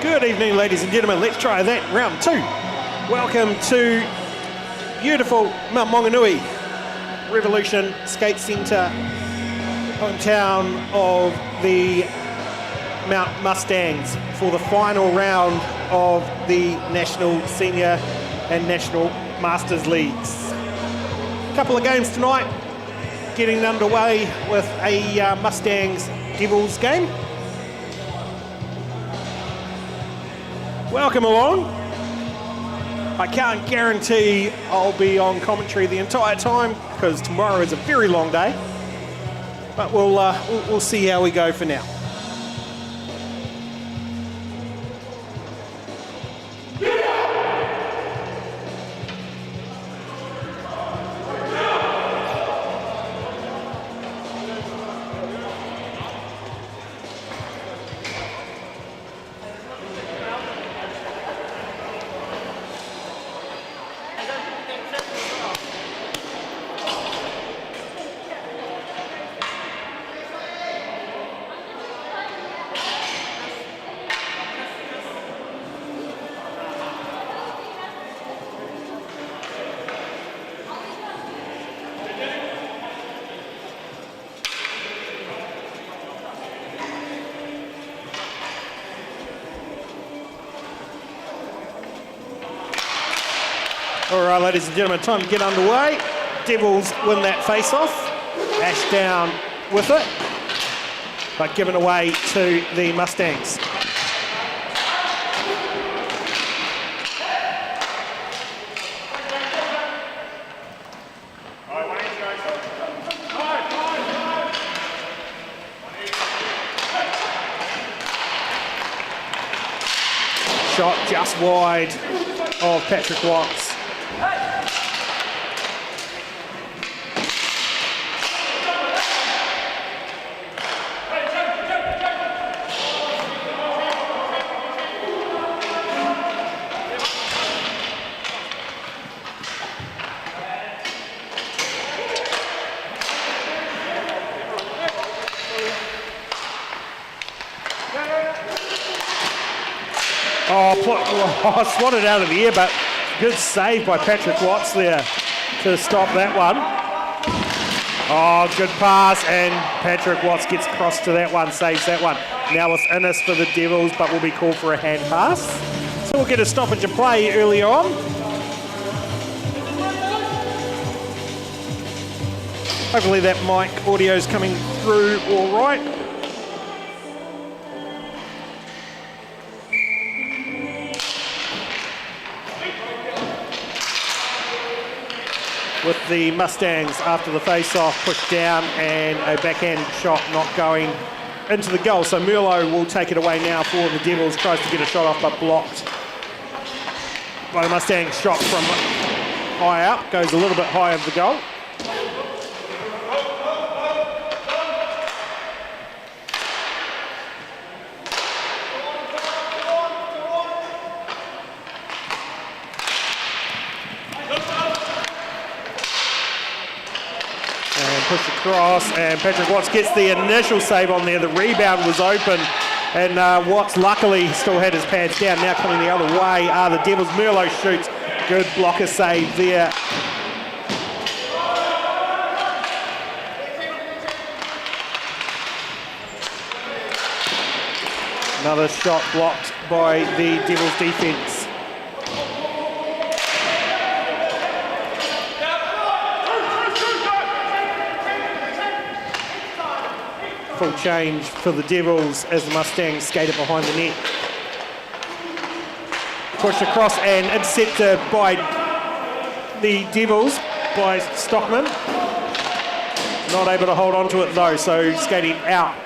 Good evening, ladies and gentlemen. Let's try that, round two. Welcome to beautiful Mount Maunganui Revolution Skate Centre, hometown of the Mount Mustangs, for the final round of the National Senior and National Masters Leagues. A couple of games tonight, getting underway with a Mustangs Devils game. Welcome along. I can't guarantee I'll be on commentary the entire time because tomorrow is a very long day, but we'll see how we go for now. All right, ladies and gentlemen, time to get underway. Devils win that face-off. Ash down with it, but given away to the Mustangs. Shot just wide of Patrick Watts. Oh, swatted out of the air, but good save by Patrick Watts there to stop that one. Oh, good pass, and Patrick Watts gets across to that one, saves that one. Now it's Innes for the Devils, but will be called for a hand pass. So we'll get a stoppage of play early on. Hopefully that mic audio is coming through all right. With the Mustangs after the face-off pushed down and a backhand shot not going into the goal. So Merlot will take it away now for the Devils, tries to get a shot off but blocked by the Mustangs. Shot from high up, goes a little bit high of the goal. Push across, and Patrick Watts gets the initial save on there. The rebound was open, and Watts luckily still had his pads down. Now coming the other way are the Devils. Merlot shoots. Good blocker save there. Another shot blocked by the Devils defence. Full change for the Devils as the Mustangs skated behind the net. Pushed across and intercepted by the Devils by Stockman. Not able to hold on to it though, so skating out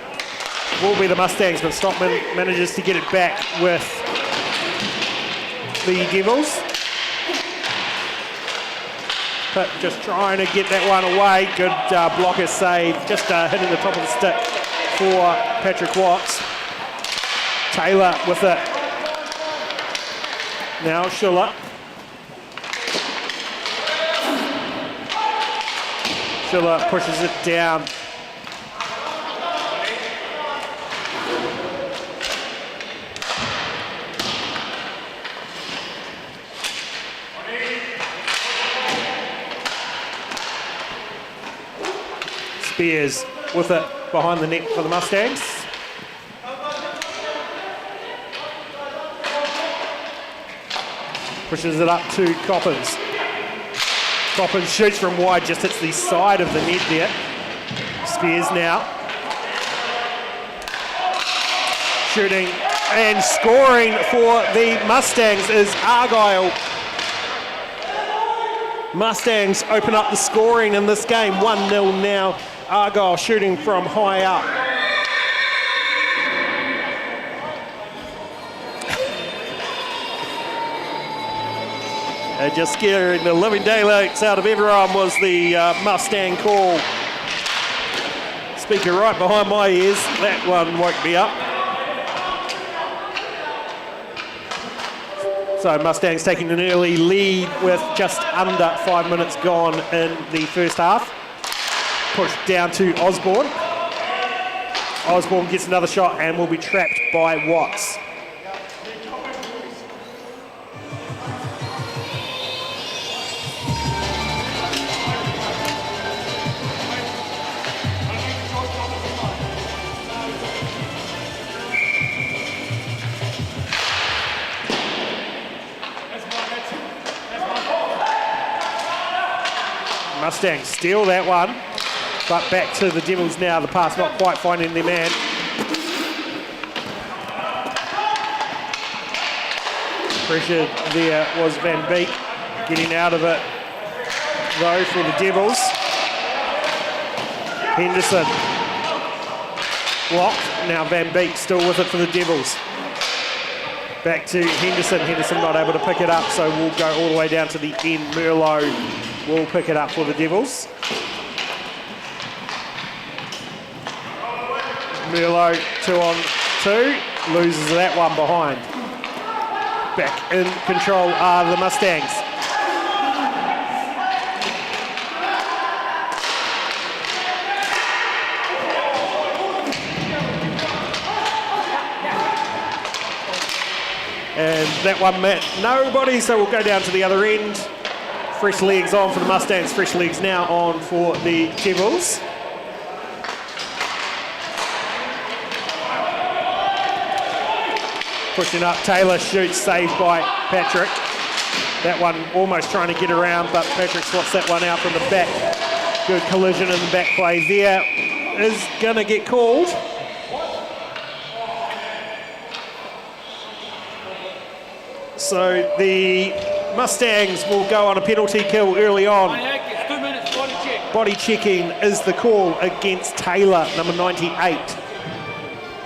will be the Mustangs, but Stockman manages to get it back with the Devils. But just trying to get that one away. Good blocker save, just hitting the top of the stick for Patrick Watts. Taylor with it. Now Schuller. Schuller pushes it down. Spears with it behind the net for the Mustangs. Pushes it up to Coppins. Coppins shoots from wide, just hits the side of the net there. Spears now. Shooting and scoring for the Mustangs is Argyle. Mustangs open up the scoring in this game, 1-0 now. Argyle shooting from high up. And just scaring the living daylights out of everyone was the Mustang call. Speaker right behind my ears, that one woke me up. So Mustangs taking an early lead with just under 5 minutes gone in the first half. Pushed down to Osborne. Osborne gets another shot and will be trapped by Watts. Mustangs steal that one, but back to the Devils now. The pass not quite finding their man. Pressure there was Van Beek, getting out of it though for the Devils. Henderson blocked, now Van Beek still with it for the Devils. Back to Henderson, Henderson not able to pick it up, so we'll go all the way down to the end. Merlot will pick it up for the Devils. Merlot 2-on-2, loses that one behind. Back in control are the Mustangs. And that one met nobody, so we'll go down to the other end. Fresh legs on for the Mustangs, fresh legs now on for the Devils. Pushing up, Taylor shoots, saved by Patrick. That one almost trying to get around, but Patrick swats that one out from the back. Good collision in the back play there. Is going to get called. So the Mustangs will go on a penalty kill early on. 2 minutes, body check. Body checking is the call against Taylor, number 98.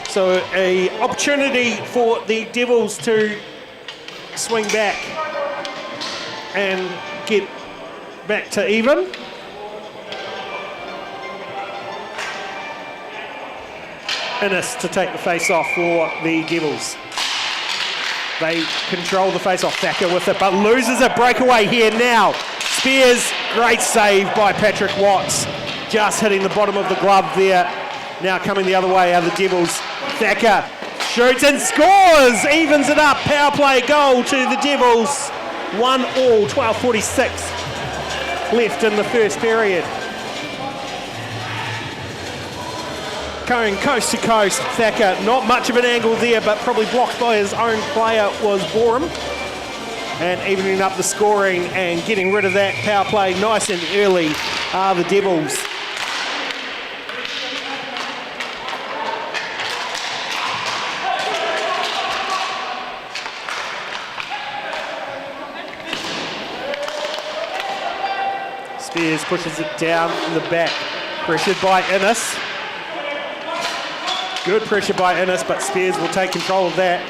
So a opportunity for the Devils to swing back and get back to even. Innes to take the face off for the Devils. They control the face-off. Thacker with it, but loses it. Breakaway here now. Spears, great save by Patrick Watts. Just hitting the bottom of the glove there. Now coming the other way are the Devils. Thacker shoots and scores. Evens it up. Power play goal to the Devils. 1-1, 12:46 left in the first period. Going coast to coast, Thacker, not much of an angle there, but probably blocked by his own player was Borum. And evening up the scoring and getting rid of that power play nice and early are the Devils. Spears pushes it down the back, pressured by Innes. Good pressure by Innes, but Spears will take control of that.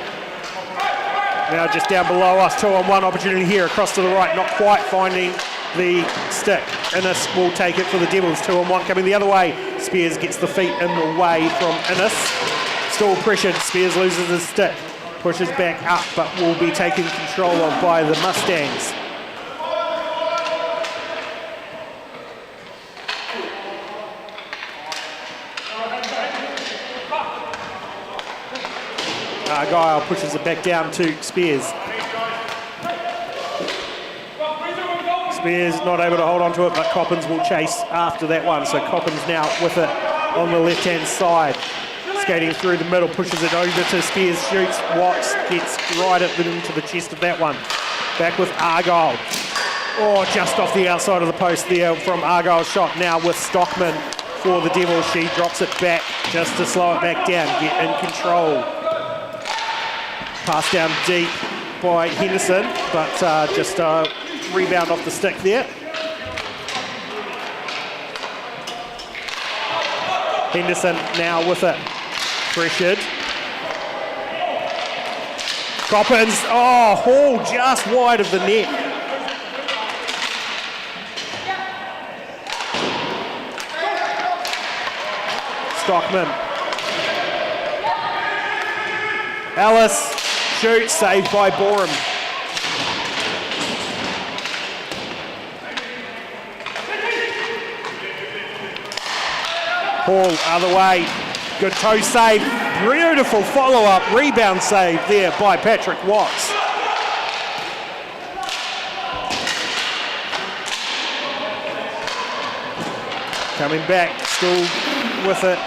Now just down below us, 2-on-1 opportunity here, across to the right, not quite finding the stick. Innes will take it for the Devils, 2-on-1 coming the other way. Spears gets the feet in the way from Innes. Still pressured, Spears loses his stick, pushes back up, but will be taken control of by the Mustangs. Argyle pushes it back down to Spears. Spears not able to hold on to it, but Coppins will chase after that one. So Coppins now with it on the left-hand side. Skating through the middle, pushes it over to Spears, shoots, Watts gets right into the chest of that one. Back with Argyle. Oh, just off the outside of the post there from Argyle's shot. Now with Stockman for the Devils. She drops it back just to slow it back down, get in control. Pass down deep by Henderson, but just a rebound off the stick there. Henderson now with it. Pressured. Coppins, oh, Hall just wide of the net. Stockman. Ellis shoots, saved by Borum. Hall, other way. Good toe save. Beautiful follow-up rebound save there by Patrick Watts. Coming back, still with it,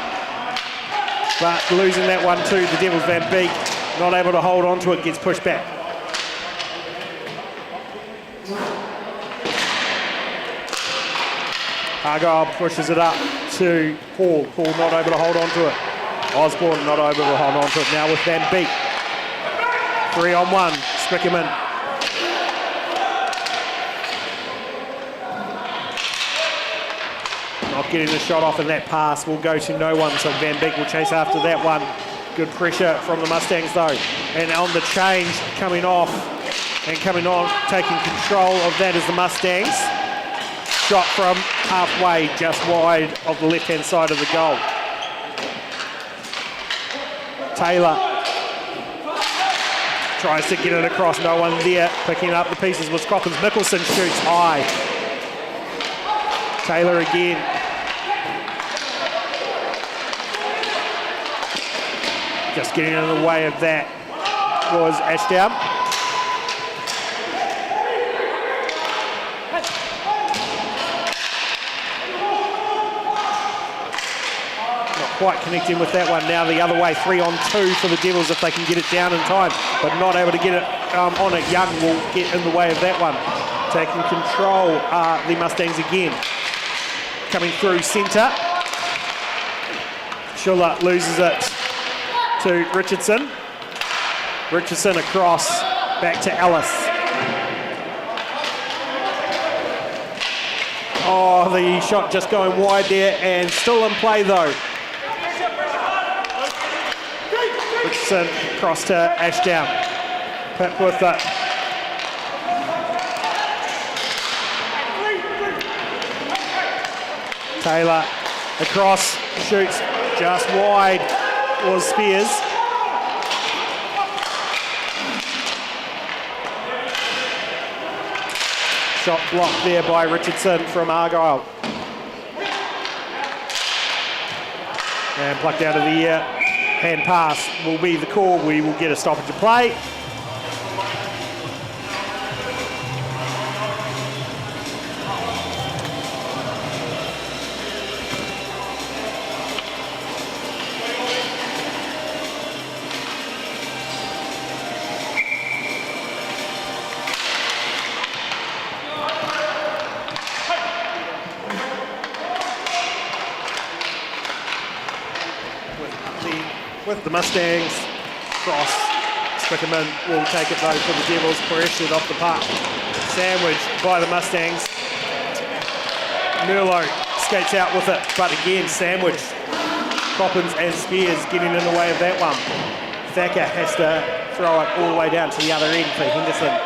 but losing that one too. The Devils, Van Beek, not able to hold on to it, gets pushed back. Argyle pushes it up to Hall. Hall not able to hold on to it. Osborne not able to hold on to it. Now with Van Beek. 3-on-1. Spickerman. Not getting the shot off, and that pass will go to no one, so Van Beek will chase after that one. Good pressure from the Mustangs though. And on the change, coming off and coming on, taking control of that is the Mustangs. Shot from halfway, just wide of the left-hand side of the goal. Taylor tries to get it across, no one there. Picking up the pieces was Coppins. Mickelson shoots high. Taylor again. Just getting in the way of that was Ashdown. Quite connecting with that one now the other way. 3-on-2 for the Devils if they can get it down in time, but not able to get it on it. Young will get in the way of that one. Taking control the Mustangs again. Coming through centre. Schuller loses it to Richardson. Richardson across, back to Ellis. Oh, the shot just going wide there and still in play though. Richardson across to Ashdown. Pip with it. Taylor across, shoots just wide, was Spears. Shot blocked there by Richardson from Argyle. And plucked out of the air. Hand pass will be the call. We will get a stoppage of play. With the Mustangs, cross, Spickerman will take it though for the Devils, pressured off the puck. Sandwich by the Mustangs. Merlot skates out with it, but again, sandwich. Coppins and Spears getting in the way of that one. Thacker has to throw it all the way down to the other end for Henderson.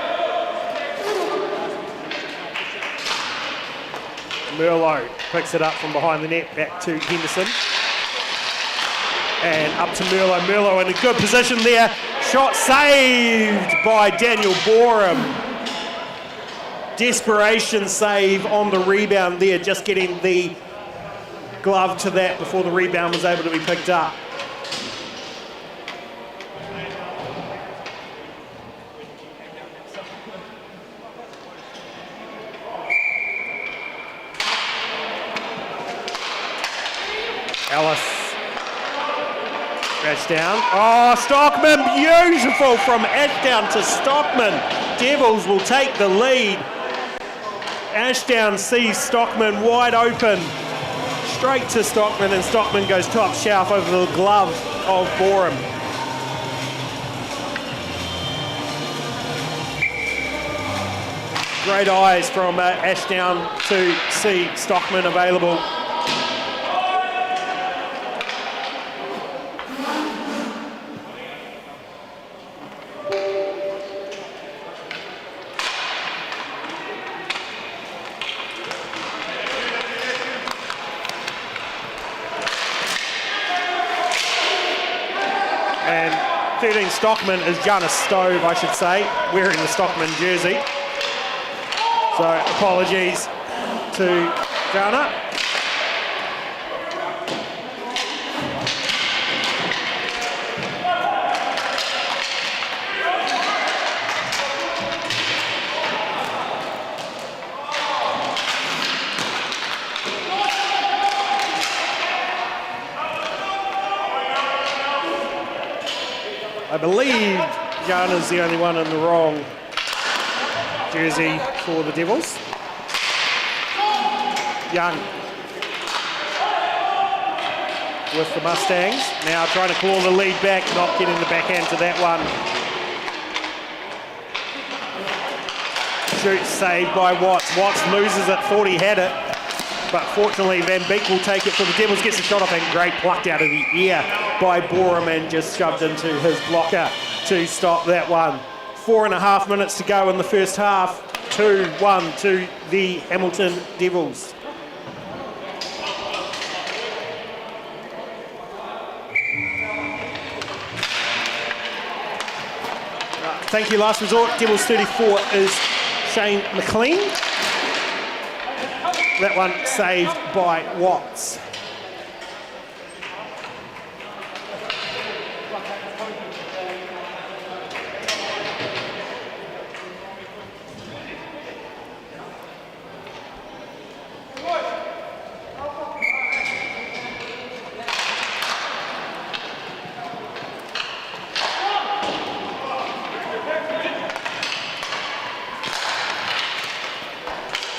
Merlot picks it up from behind the net, back to Henderson. And up to Merlot. Merlot in a good position there. Shot saved by Daniel Borum. Desperation save on the rebound there, just getting the glove to that before the rebound was able to be picked up. Ellis. Ashdown. Oh, Stockman, beautiful from Ashdown to Stockman. Devils will take the lead. Ashdown sees Stockman wide open. Straight to Stockman, and Stockman goes top shelf over the glove of Borum. Great eyes from Ashdown to see Stockman available. And 13 Stockman is Giannis Stove, I should say, wearing the Stockman jersey. So apologies to Jana. I believe Jana's the only one in the wrong jersey for the Devils. Young with the Mustangs. Now trying to claw the lead back, not getting the backhand to that one. Shoot saved by Watts. Watts loses it, thought he had it. But fortunately Van Beek will take it for the Devils, gets the shot off, and great plucked out of the air by Borum and just shoved into his blocker to stop that one. 4.5 minutes to go in the first half. 2-1 to the Hamilton Devils. Thank you, last resort. Devils 34 is Shane McLean. That one saved by Watts.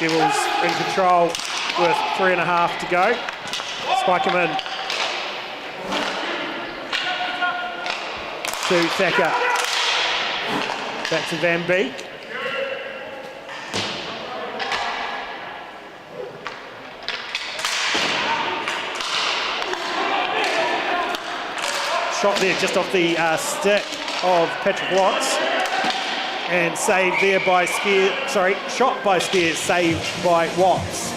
Devils in control with 3.5 to go. Spike him in to Thacker. Back to Van Beek. Shot there just off the stick of Patrick Watts. And saved there by Spears, sorry, shot by Spears, saved by Watts.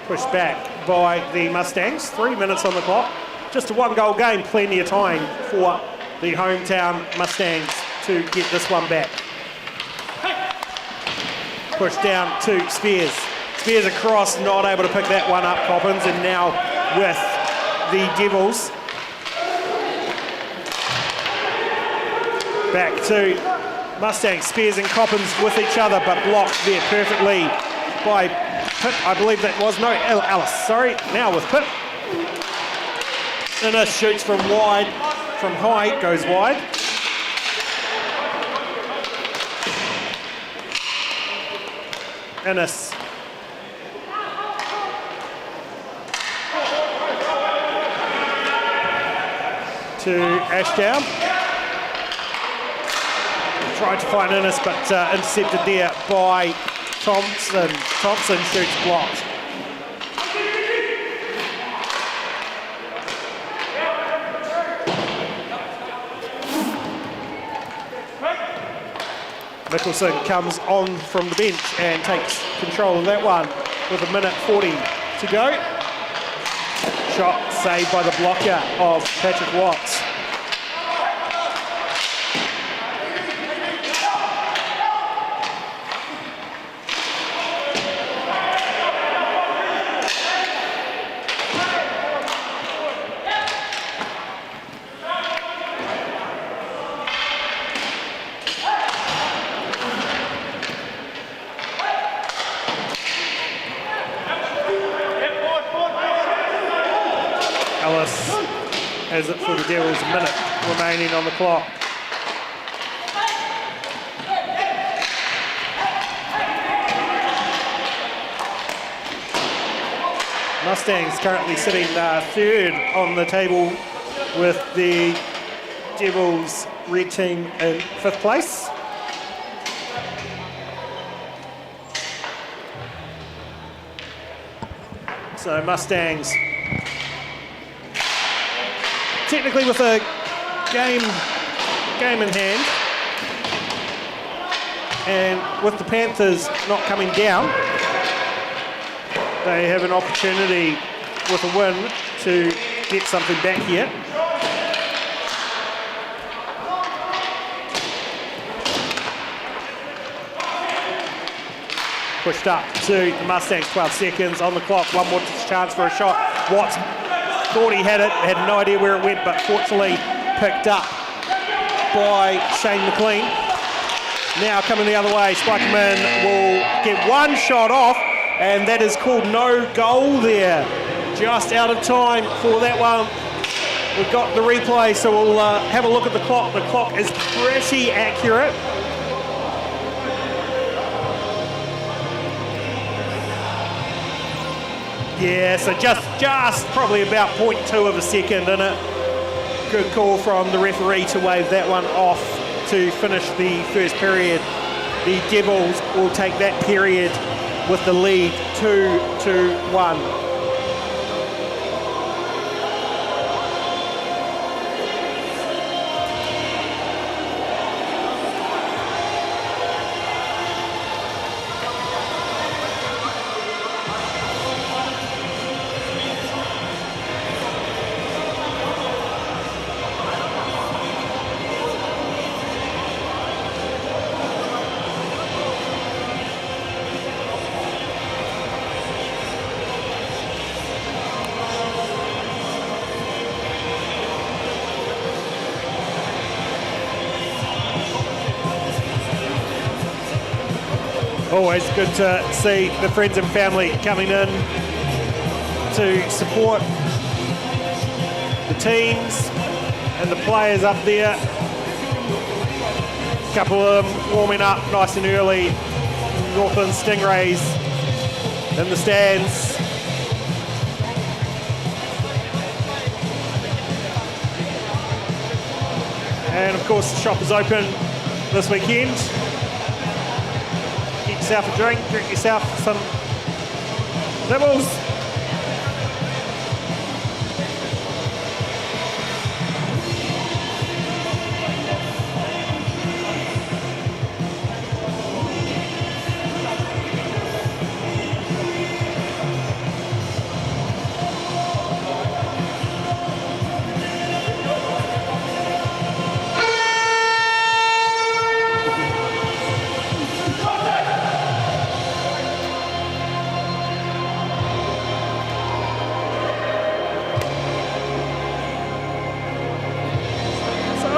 Pushed back by the Mustangs, 3 minutes on the clock. Just a 1-goal game, plenty of time for the hometown Mustangs to get this one back. Push down to Spears. Spears across, not able to pick that one up, Coppins, and now with the Devils. Back to Mustangs. Spears and Coppins with each other, but blocked there perfectly by Pitt. I believe that was, no, Ellis, sorry. Now with Pitt. Innes shoots from wide. From high, goes wide. Innes. To Ashdown. Tried to find Innes, but intercepted there by Thompson. Thompson shoots blocked. Mickelson comes on from the bench and takes control of that one with 1:40 to go. Shot saved by the blocker of Patrick Watts. as it for the Devils, a minute remaining on the clock. Mustangs currently sitting third on the table with the Devils red team in fifth place. So Mustangs technically with a game in hand, and with the Panthers not coming down, they have an opportunity with a win to get something back here. Pushed up to the Mustangs, 12 seconds on the clock, one more chance for a shot. Watts thought he had it, had no idea where it went, but fortunately picked up by Shane McLean. Now coming the other way, Spikerman will get one shot off, and that is called no goal there. Just out of time for that one. We've got the replay, so we'll have a look at the clock. The clock is pretty accurate. Yeah, so just probably about 0.2 of a second in it. Good call from the referee to wave that one off to finish the first period. The Devils will take that period with the lead 2-1. Always good to see the friends and family coming in to support the teams and the players up there. A couple of them warming up nice and early. Northland Stingrays in the stands. And of course the shop is open this weekend. Get yourself a drink, drink yourself some nibbles.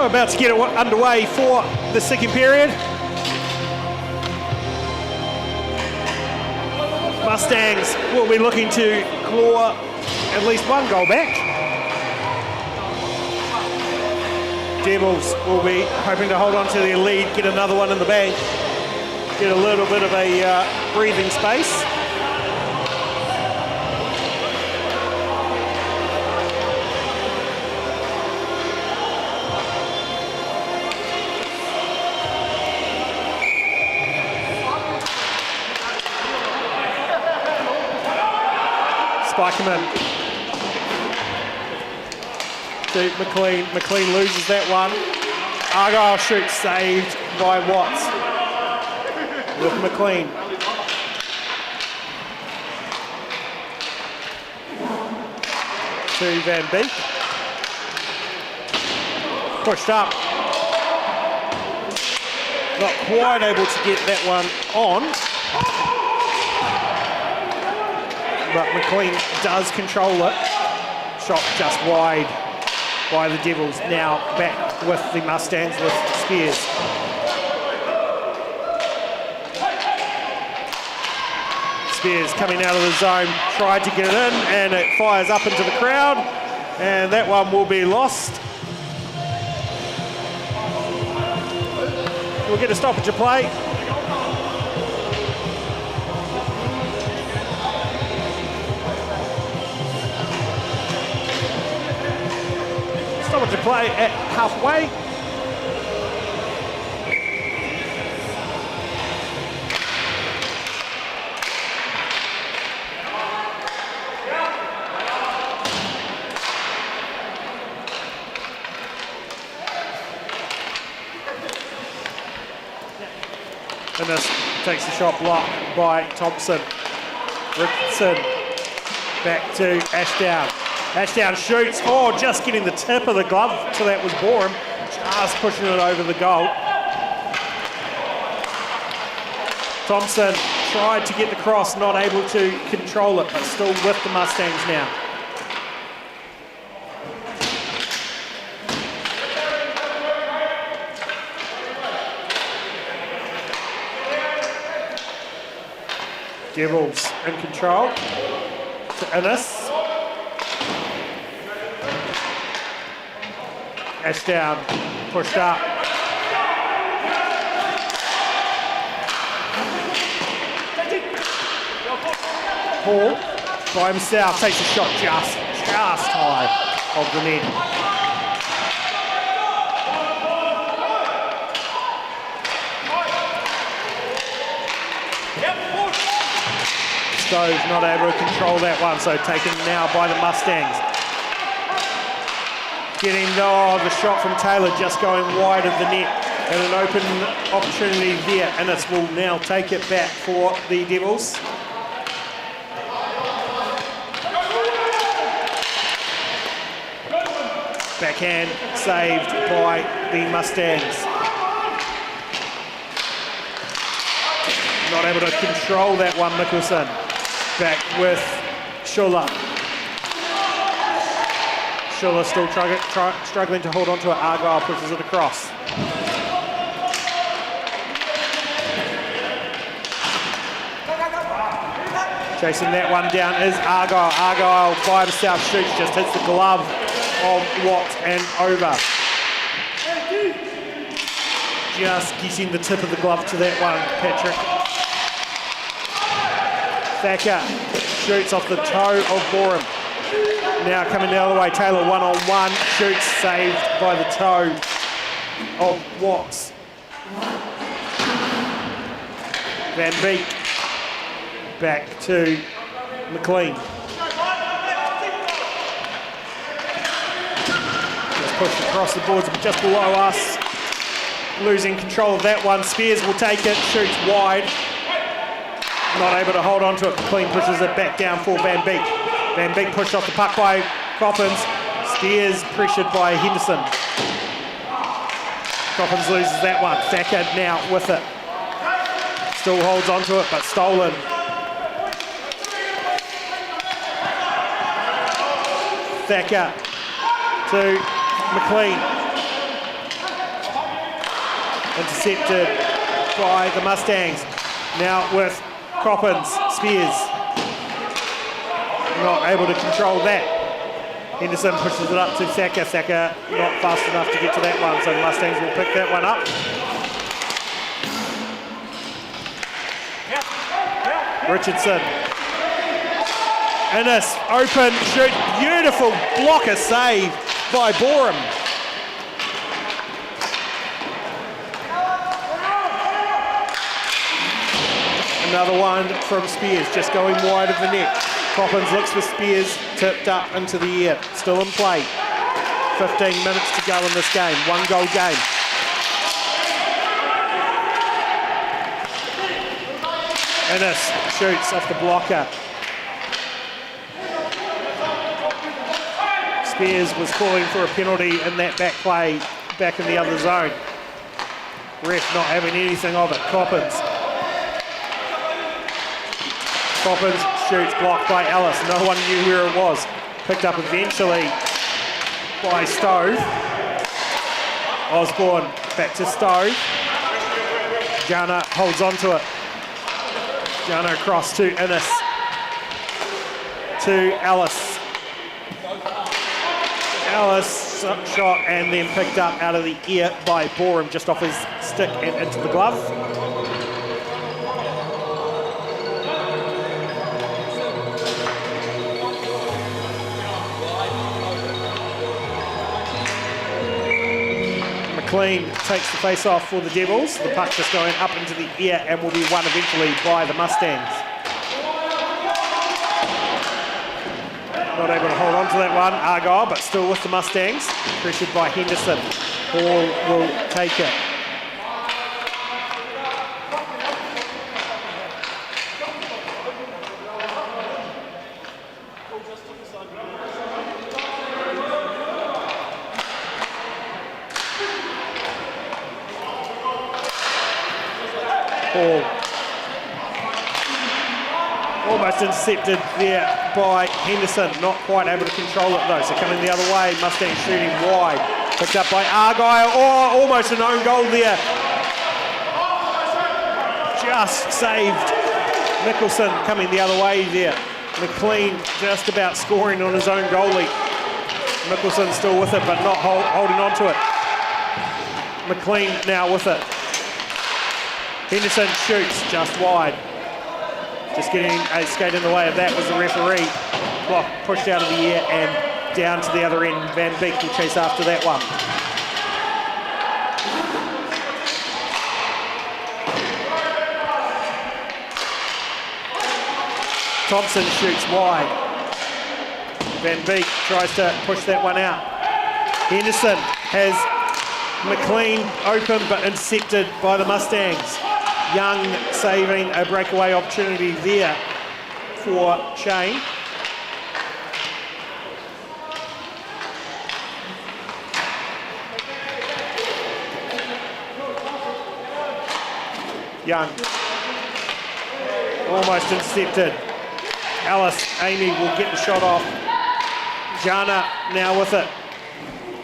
About to get it underway for the second period. Mustangs will be looking to claw at least one goal back. Devils will be hoping to hold on to their lead, get another one in the bank, get a little bit of a breathing space. Spikerman to McLean. McLean loses that one. Argyle shoot saved by Watts with McLean. To Van Beek. Pushed up. Not quite able to get that one on. But McLean does control it. Shot just wide by the Devils. Now back with the Mustangs with Spears. Spears coming out of the zone, tried to get it in, and it fires up into the crowd. And that one will be lost. We'll get a stoppage of play. Stoppage of play at halfway. And this takes the shot blocked by Thompson. Richardson back to Ashdown. Ashdown shoots, just getting the tip of the glove, so that was Borum, just pushing it over the goal. Thompson tried to get the cross, not able to control it, but still with the Mustangs now. Devils in control to Innes. Ashdown pushed up. Paul by himself takes a shot just high of the net. Stove's not able to control that one, so taken now by the Mustangs. Getting the shot from Taylor just going wide of the net, and an open opportunity there. Innes will now take it back for the Devils. Backhand saved by the Mustangs. Not able to control that one, Mickelson. Back with Schuller. Schuller still struggling to hold on to it. Argyle pushes it across. Chasing that one down is Argyle. Argyle by himself shoots, just hits the glove of Watt and over. Just getting the tip of the glove to that one, Patrick. Thacker shoots off the toe of Borum. Now coming the other way, Taylor one-on-one, shoots, saved by the toe of Watts. Van Beek back to McLean. Just pushed across the boards just below us. Losing control of that one. Spears will take it, shoots wide. Not able to hold on to it. McLean pushes it back down for Van Beek. Van Beek pushed off the puck by Coppins. Spears pressured by Henderson. Coppins loses that one. Thacker now with it. Still holds on to it, but stolen. Thacker to McLean. Intercepted by the Mustangs. Now with Coppins, Spears. Not able to control that. Henderson pushes it up to Thacker. Thacker not fast enough to get to that one, so the Mustangs will pick that one up. Richardson. Innes, open, shoot, beautiful blocker save by Borum. Another one from Spears, just going wide of the net. Coppins looks for Spears, tipped up into the air, still in play. 15 minutes to go in this game, 1 goal game. Innes shoots off the blocker. Spears was calling for a penalty in that back play, back in the other zone. Ref not having anything of it. Coppins shoots, blocked by Ellis. No one knew where it was. Picked up eventually by Stove. Osborne back to Stove. Jana holds on to it. Jana across to Innes. To Ellis. Ellis shot and then picked up out of the air by Borum, just off his stick and into the glove. McLean takes the face off for the Devils. The puck just going up into the air and will be won eventually by the Mustangs. Not able to hold on to that one, Argyle, but still with the Mustangs. Pressured by Henderson. Hall will take it. Hall. Almost intercepted there by Henderson, not quite able to control it though, so coming the other way, Mustang shooting wide. Picked up by Argyle, almost an own goal there. Just saved. Nicholson coming the other way there. McLean just about scoring on his own goalie. Nicholson still with it, but not holding on to it. McLean now with it. Henderson shoots just wide. Just getting a skate in the way of that was the referee. Clock pushed out of the air and down to the other end. Van Beek will chase after that one. Thompson shoots wide. Van Beek tries to push that one out. Henderson has McLean open but intercepted by the Mustangs. Young saving a breakaway opportunity there for Shane. Young. Almost intercepted. Alice, Amy will get the shot off. Jana now with it.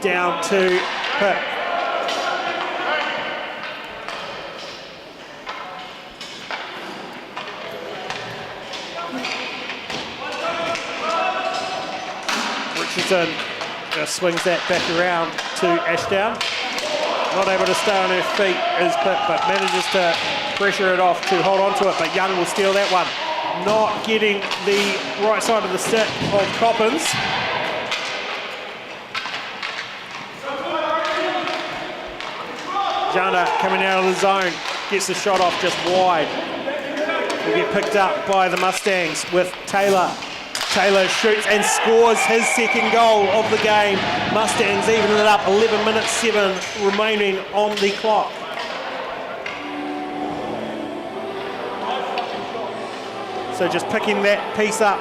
Down to Pip. Richardson just swings that back around to Ashdown. Not able to stay on her feet is Pip, but manages to pressure it off to hold on to it, but Young will steal that one. Not getting the right side of the stick of Coppins. Jana coming out of the zone, gets the shot off just wide. Will get picked up by the Mustangs with Taylor. Taylor shoots and scores his second goal of the game. Mustangs even it up, 11 minutes 7 remaining on the clock. So just picking that piece up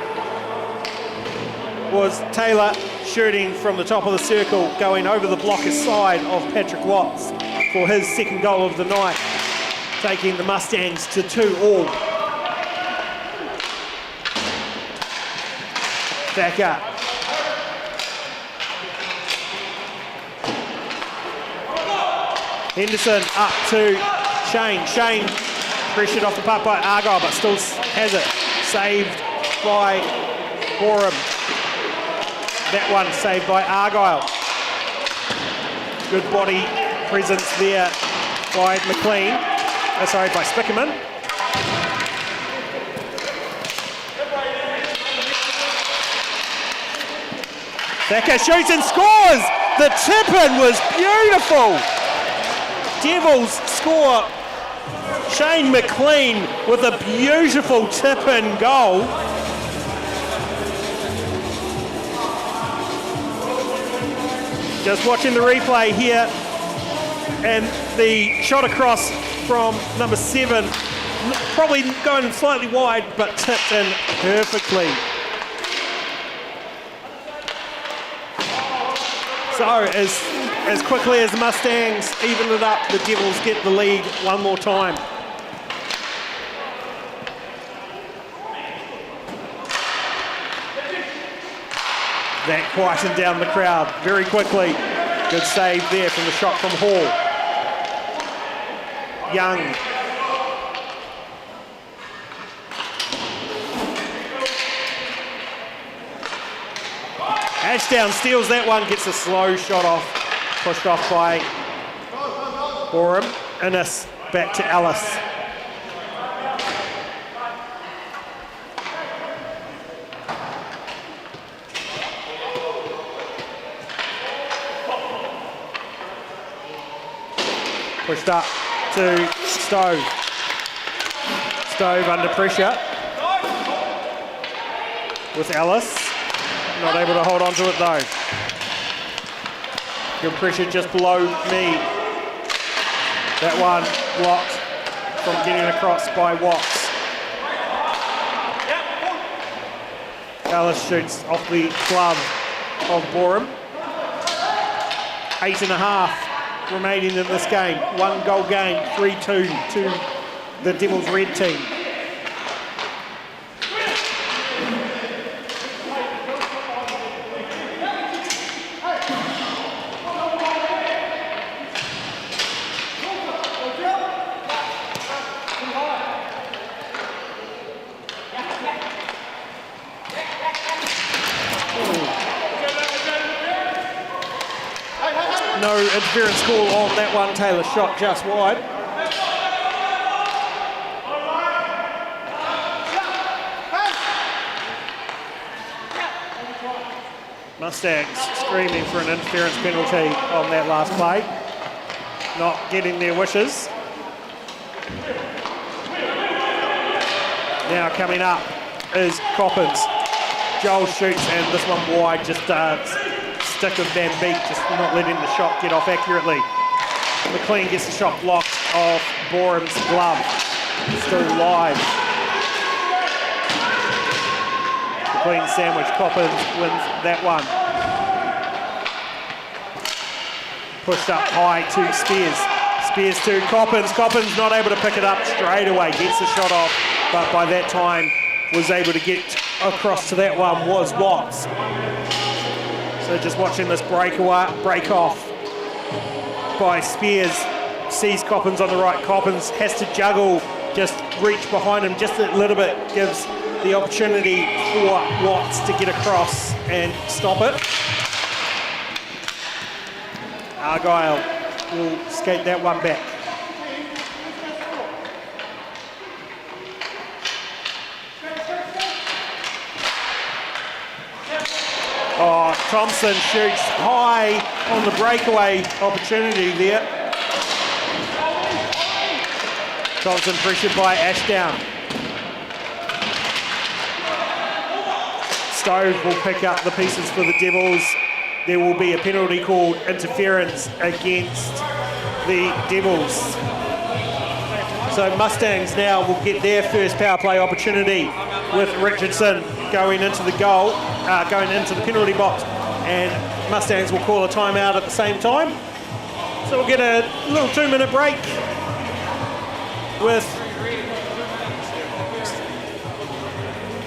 was Taylor shooting from the top of the circle, going over the blocker side of Patrick Watts for his second goal of the night, taking the Mustangs to 2-2. Back up. Henderson up to Shane. Shane pressured off the puck by Argyle, but still has it. Saved by Borum. That one saved by Argyle. Good body presence there by McLean. By Spickerman. Thacker shoots and scores! The tip-in was beautiful! Devils score. Shane McLean with a beautiful tip-in goal. Just watching the replay here, and the shot across from number 7, probably going slightly wide, but tipped in perfectly. So as quickly as the Mustangs even it up, the Devils get the lead one more time. That quietened down the crowd very quickly. Good save there from the shot from Hall. Young. Ashdown steals that one, gets a slow shot off, pushed off by Borum. Innes back to Ellis. Pushed up to Stove. Stove under pressure with Ellis. Not able to hold on to it though. Good pressure just below me. That one blocked from getting across by Watts. Ellis shoots off the glove of Borum. 8.5 remaining in this game. 1 goal game, 3-2 to the Devils red team. No interference call on that one. Taylor shot just wide. Mustangs screaming for an interference penalty on that last play. Not getting their wishes. Now coming up is Coppins. Joel shoots and this one wide, just stick of Van Beek, just not letting the shot get off accurately. McLean gets the shot blocked off Borum's glove. Still live. McLean sandwich, Coppins wins that one. Pushed up high to Spears. Spears to Coppins. Coppins not able to pick it up straight away. Gets the shot off, but by that time was able to get across to that one was Watts. So just watching this break off by Spears. Sees Coppins on the right. Coppins has to juggle, just reach behind him just a little bit. Gives the opportunity for Watts to get across and stop it. Argyle will skate that one back. Oh, Thompson shoots high on the breakaway opportunity there. Thompson pressured by Ashdown. Stove will pick up the pieces for the Devils. There will be a penalty called interference against the Devils. So Mustangs now will get their first power play opportunity with Richardson going into the goal, going into the penalty box, and Mustangs will call a timeout at the same time. So we'll get a little 2-minute break with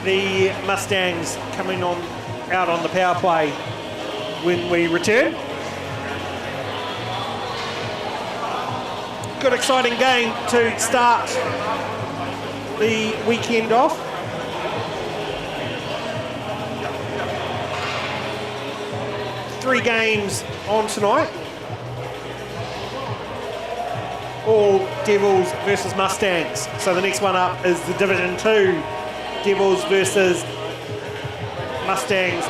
the Mustangs coming out on the power play when we return. Good exciting game to start the weekend off. Three games on tonight. All Devils versus Mustangs. So the next one up is the Division 2 Devils versus Mustangs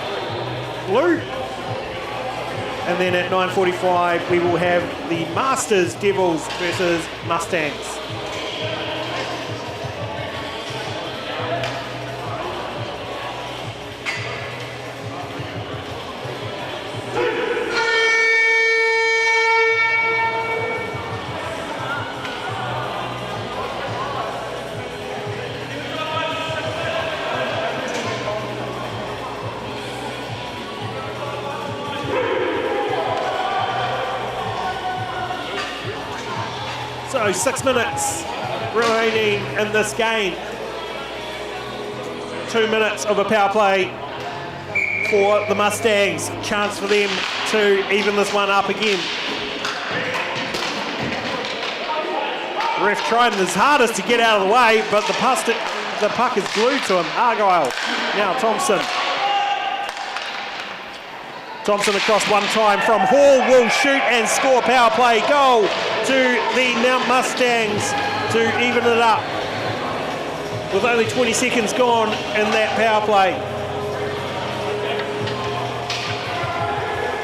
Blue. And then at 9:45 we will have the Masters Devils versus Mustangs. So 6 minutes remaining in this game. 2 minutes of a power play for the Mustangs. Chance for them to even this one up again. Ref trying his hardest to get out of the way, but the puck is glued to him. Argyle, now Thompson. Thompson across one time from Hall will shoot and score. Power play goal to the Mount Mustangs to even it up with only 20 seconds gone in that power play.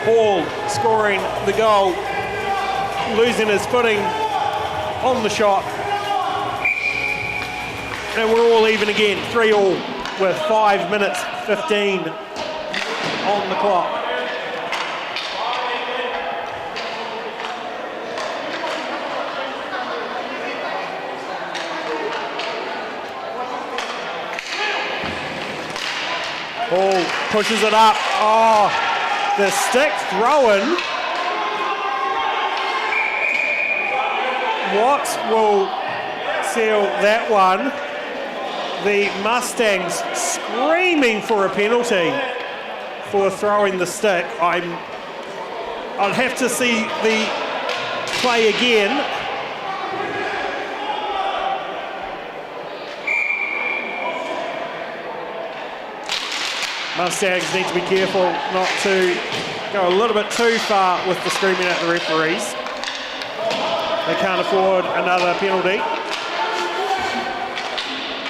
Hall scoring the goal, losing his footing on the shot. And we're all even again, 3-3 with 5 minutes 15 on the clock. Hall pushes it up. Oh, the stick thrown. What will seal that one? The Mustangs screaming for a penalty for throwing the stick. I'd have to see the play again. Mustangs need to be careful not to go a little bit too far with the screaming at the referees. They can't afford another penalty.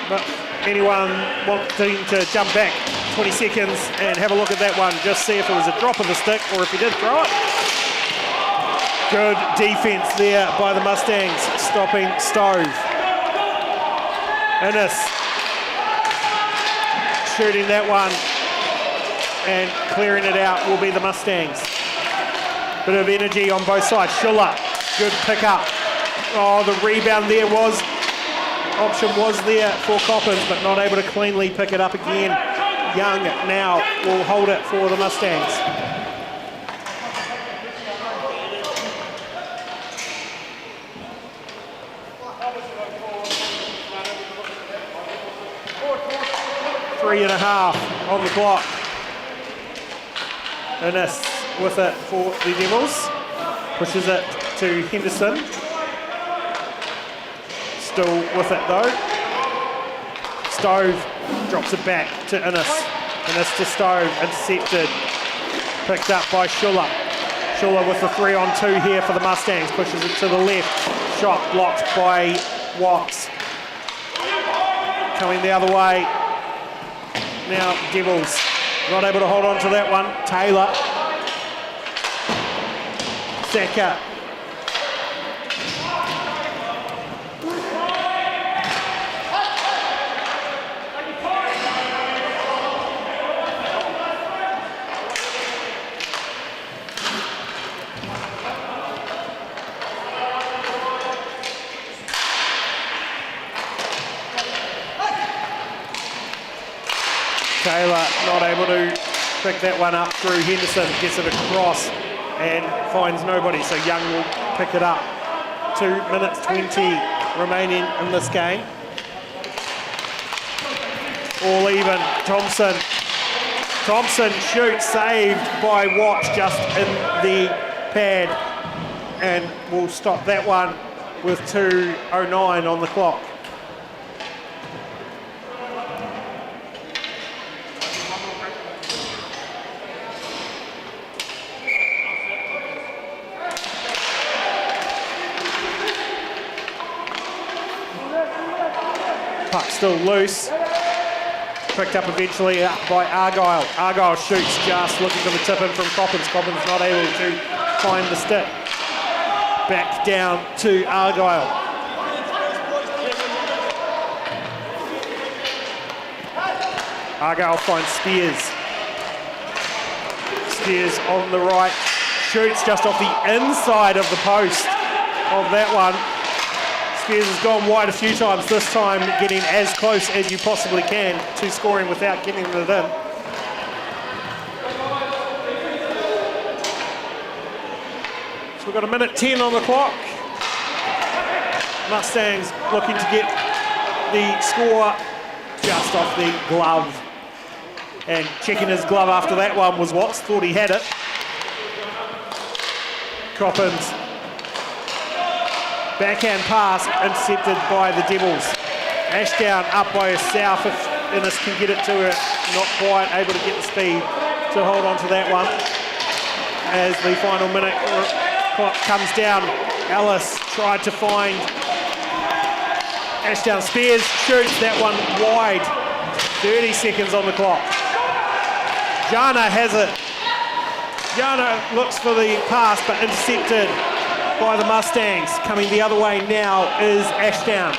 But anyone wanting to jump back 20 seconds and have a look at that one, just see if it was a drop of the stick or if he did throw it. Good defense there by the Mustangs, stopping Stove. Innes shooting that one and clearing it out will be the Mustangs. Bit of energy on both sides. Schuller, good pick up. Oh, the rebound there was, option was there for Coppins, but not able to cleanly pick it up again. Young now will hold it for the Mustangs. Three and a half on the clock. Innes with it for the Devils. Pushes it to Henderson. Still with it though. Stove drops it back to Innes. Innes to Stove, intercepted. Picked up by Schuller. Schuller with the 3-on-2 here for the Mustangs. Pushes it to the left. Shot blocked by Watts. Coming the other way. Now Devils not able to hold on to that one. Taylor. Thacker. Taylor not able to pick that one up through Henderson, gets it across and finds nobody, so Young will pick it up. 2 minutes 20 remaining in this game. All even. Thompson shoots, saved by Watts just in the pad, and we'll stop that one with 2:09 on the clock. Puck still loose. Picked up eventually up by Argyle. Argyle shoots just looking for the tip in from Coppins. Coppins not able to find the stick. Back down to Argyle. Argyle finds Spears. Spears on the right. Shoots just off the inside of the post of that one. Spears has gone wide a few times, this time getting as close as you possibly can to scoring without getting it in. So we've got 1:10 on the clock. Mustangs looking to get the score just off the glove. And checking his glove after that one was Watts, thought he had it. Coppins. Backhand pass intercepted by the Devils. Ashdown up by herself if Innes can get it to her. Not quite able to get the speed to hold on to that one. as the final minute clock comes down. Ellis tried to find Ashdown. Spears shoots that one wide. 30 seconds on the clock. Jana has it. Jana looks for the pass, but intercepted by the Mustangs. Coming the other way now is Ashdown.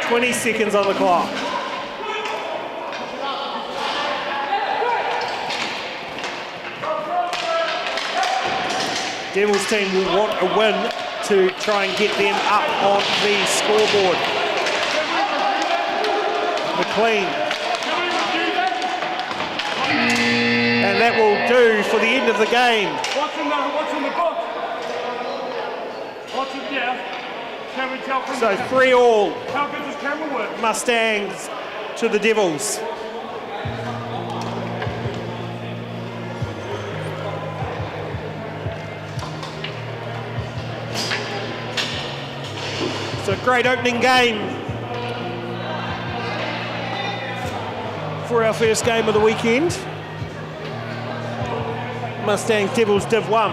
20 seconds on the clock. Devils team will want a win to try and get them up on the scoreboard. McLean. And that will do for the end of the game. What's in the book? What's in there? Can we tell from So 3-3 how good does camera work? Mustangs to the Devils. It's a great opening game for our first game of the weekend. Mustangs Devils Div 1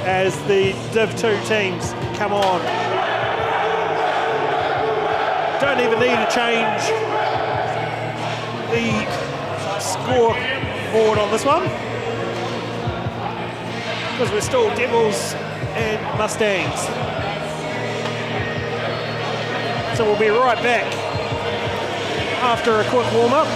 as the Div 2 teams come on. Don't even need to change the scoreboard on this one because we're still Devils and Mustangs. So we'll be right back after a quick warm-up.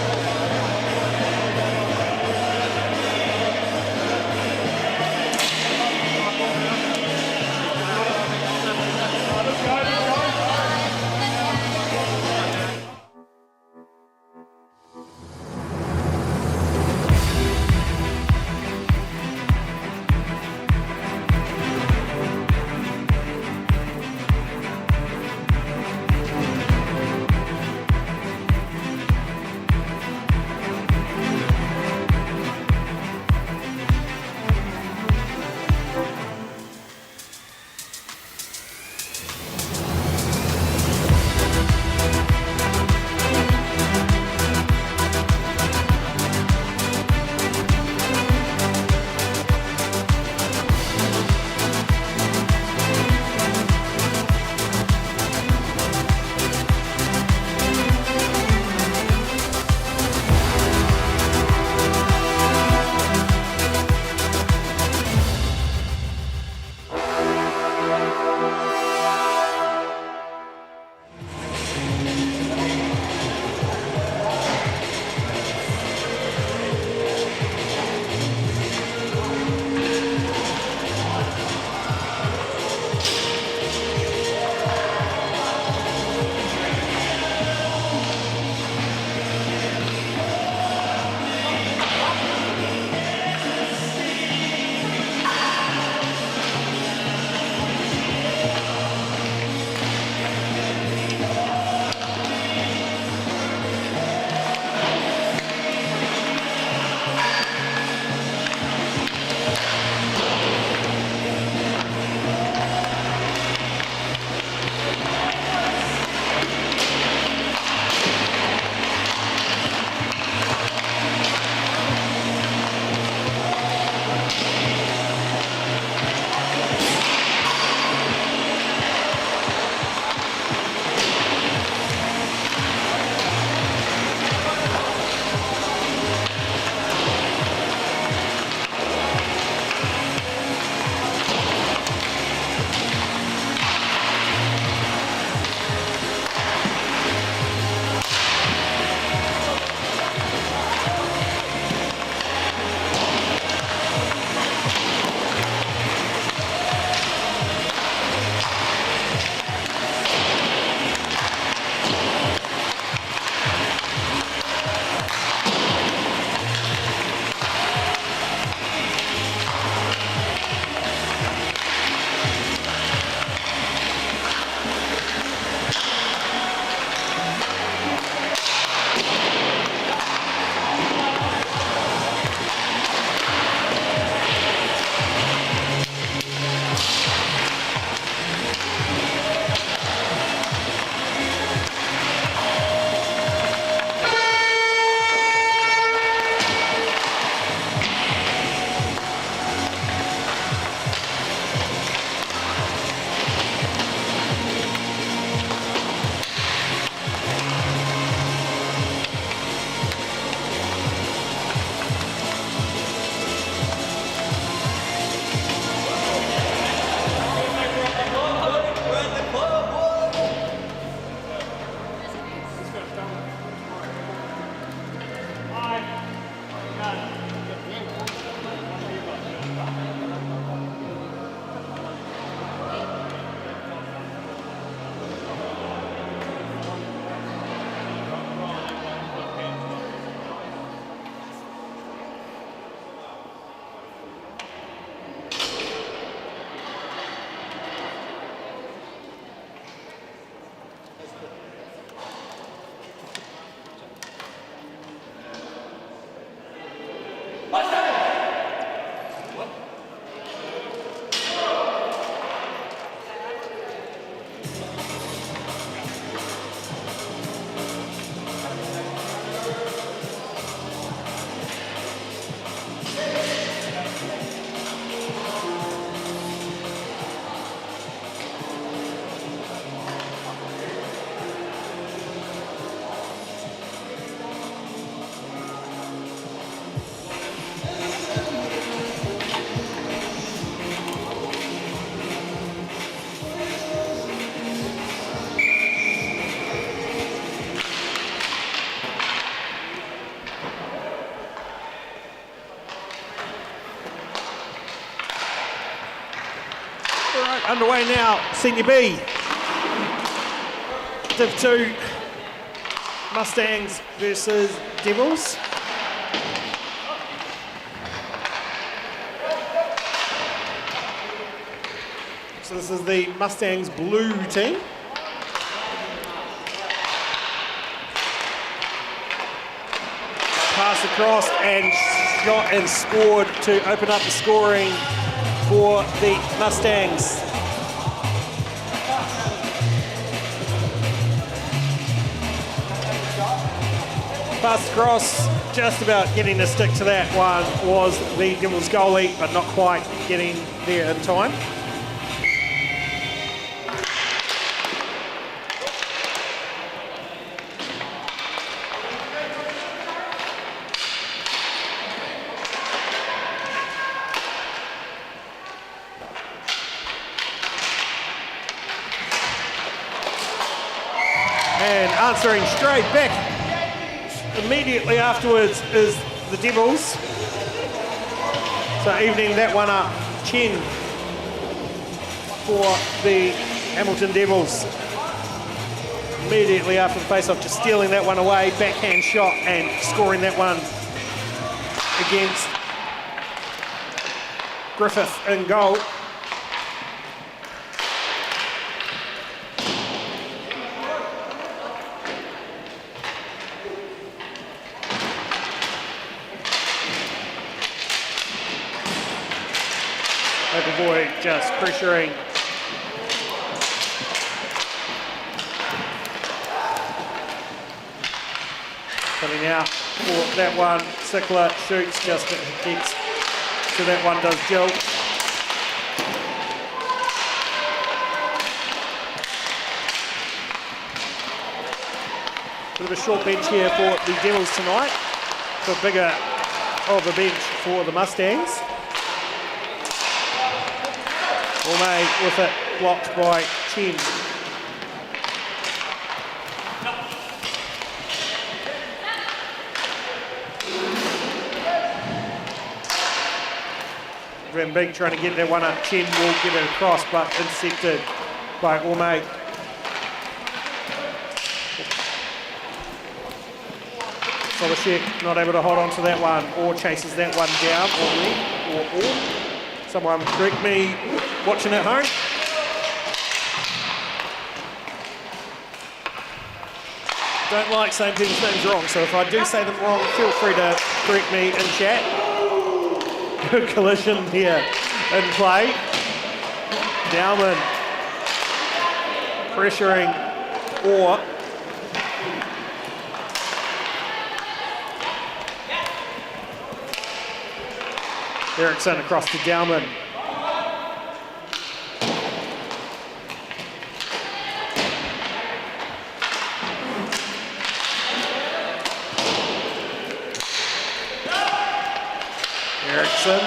underway now, Senior B. Div 2, Mustangs versus Devils. So this is the Mustangs blue team. Pass across and shot and scored to open up the scoring for the Mustangs. Pass across, just about getting a stick to that one was the Devils goalie, but not quite getting there in time. And answering straight back immediately afterwards is the Devils. So evening that one up, Chen for the Hamilton Devils. Immediately after the face-off, just stealing that one away, backhand shot and scoring that one against Griffith in goal. Boy just pressuring. Coming out for that one. Sickler shoots, just gets to that one, does Jill. Bit of a short bench here for the Devils tonight. So bigger of a bench for the Mustangs. Orme with it, blocked by Chen. Van Beek trying to get that one up. Chen will get it across, but intercepted by Orme. Solashek not able to hold on to that one, or chases that one down, or someone correct me watching at home. Don't like saying people's names wrong, so if I do say them wrong, feel free to correct me in chat. Good collision here in play. Dowman pressuring Orr. Eriksson across to Dowman. Eriksson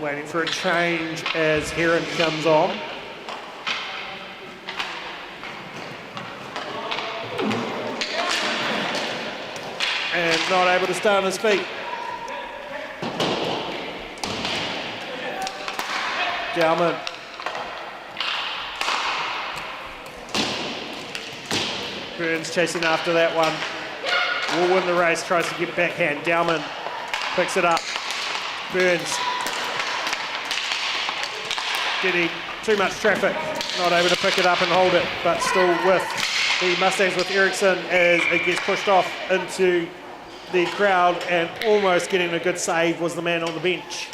waiting for a change as Heron comes on. And not able to stay on his feet. Dowman. Burns chasing after that one. Will win the race, tries to get backhand. Dowman picks it up. Burns getting too much traffic. Not able to pick it up and hold it, but still with the Mustangs with Eriksson as it gets pushed off into the crowd, and almost getting a good save was the man on the bench.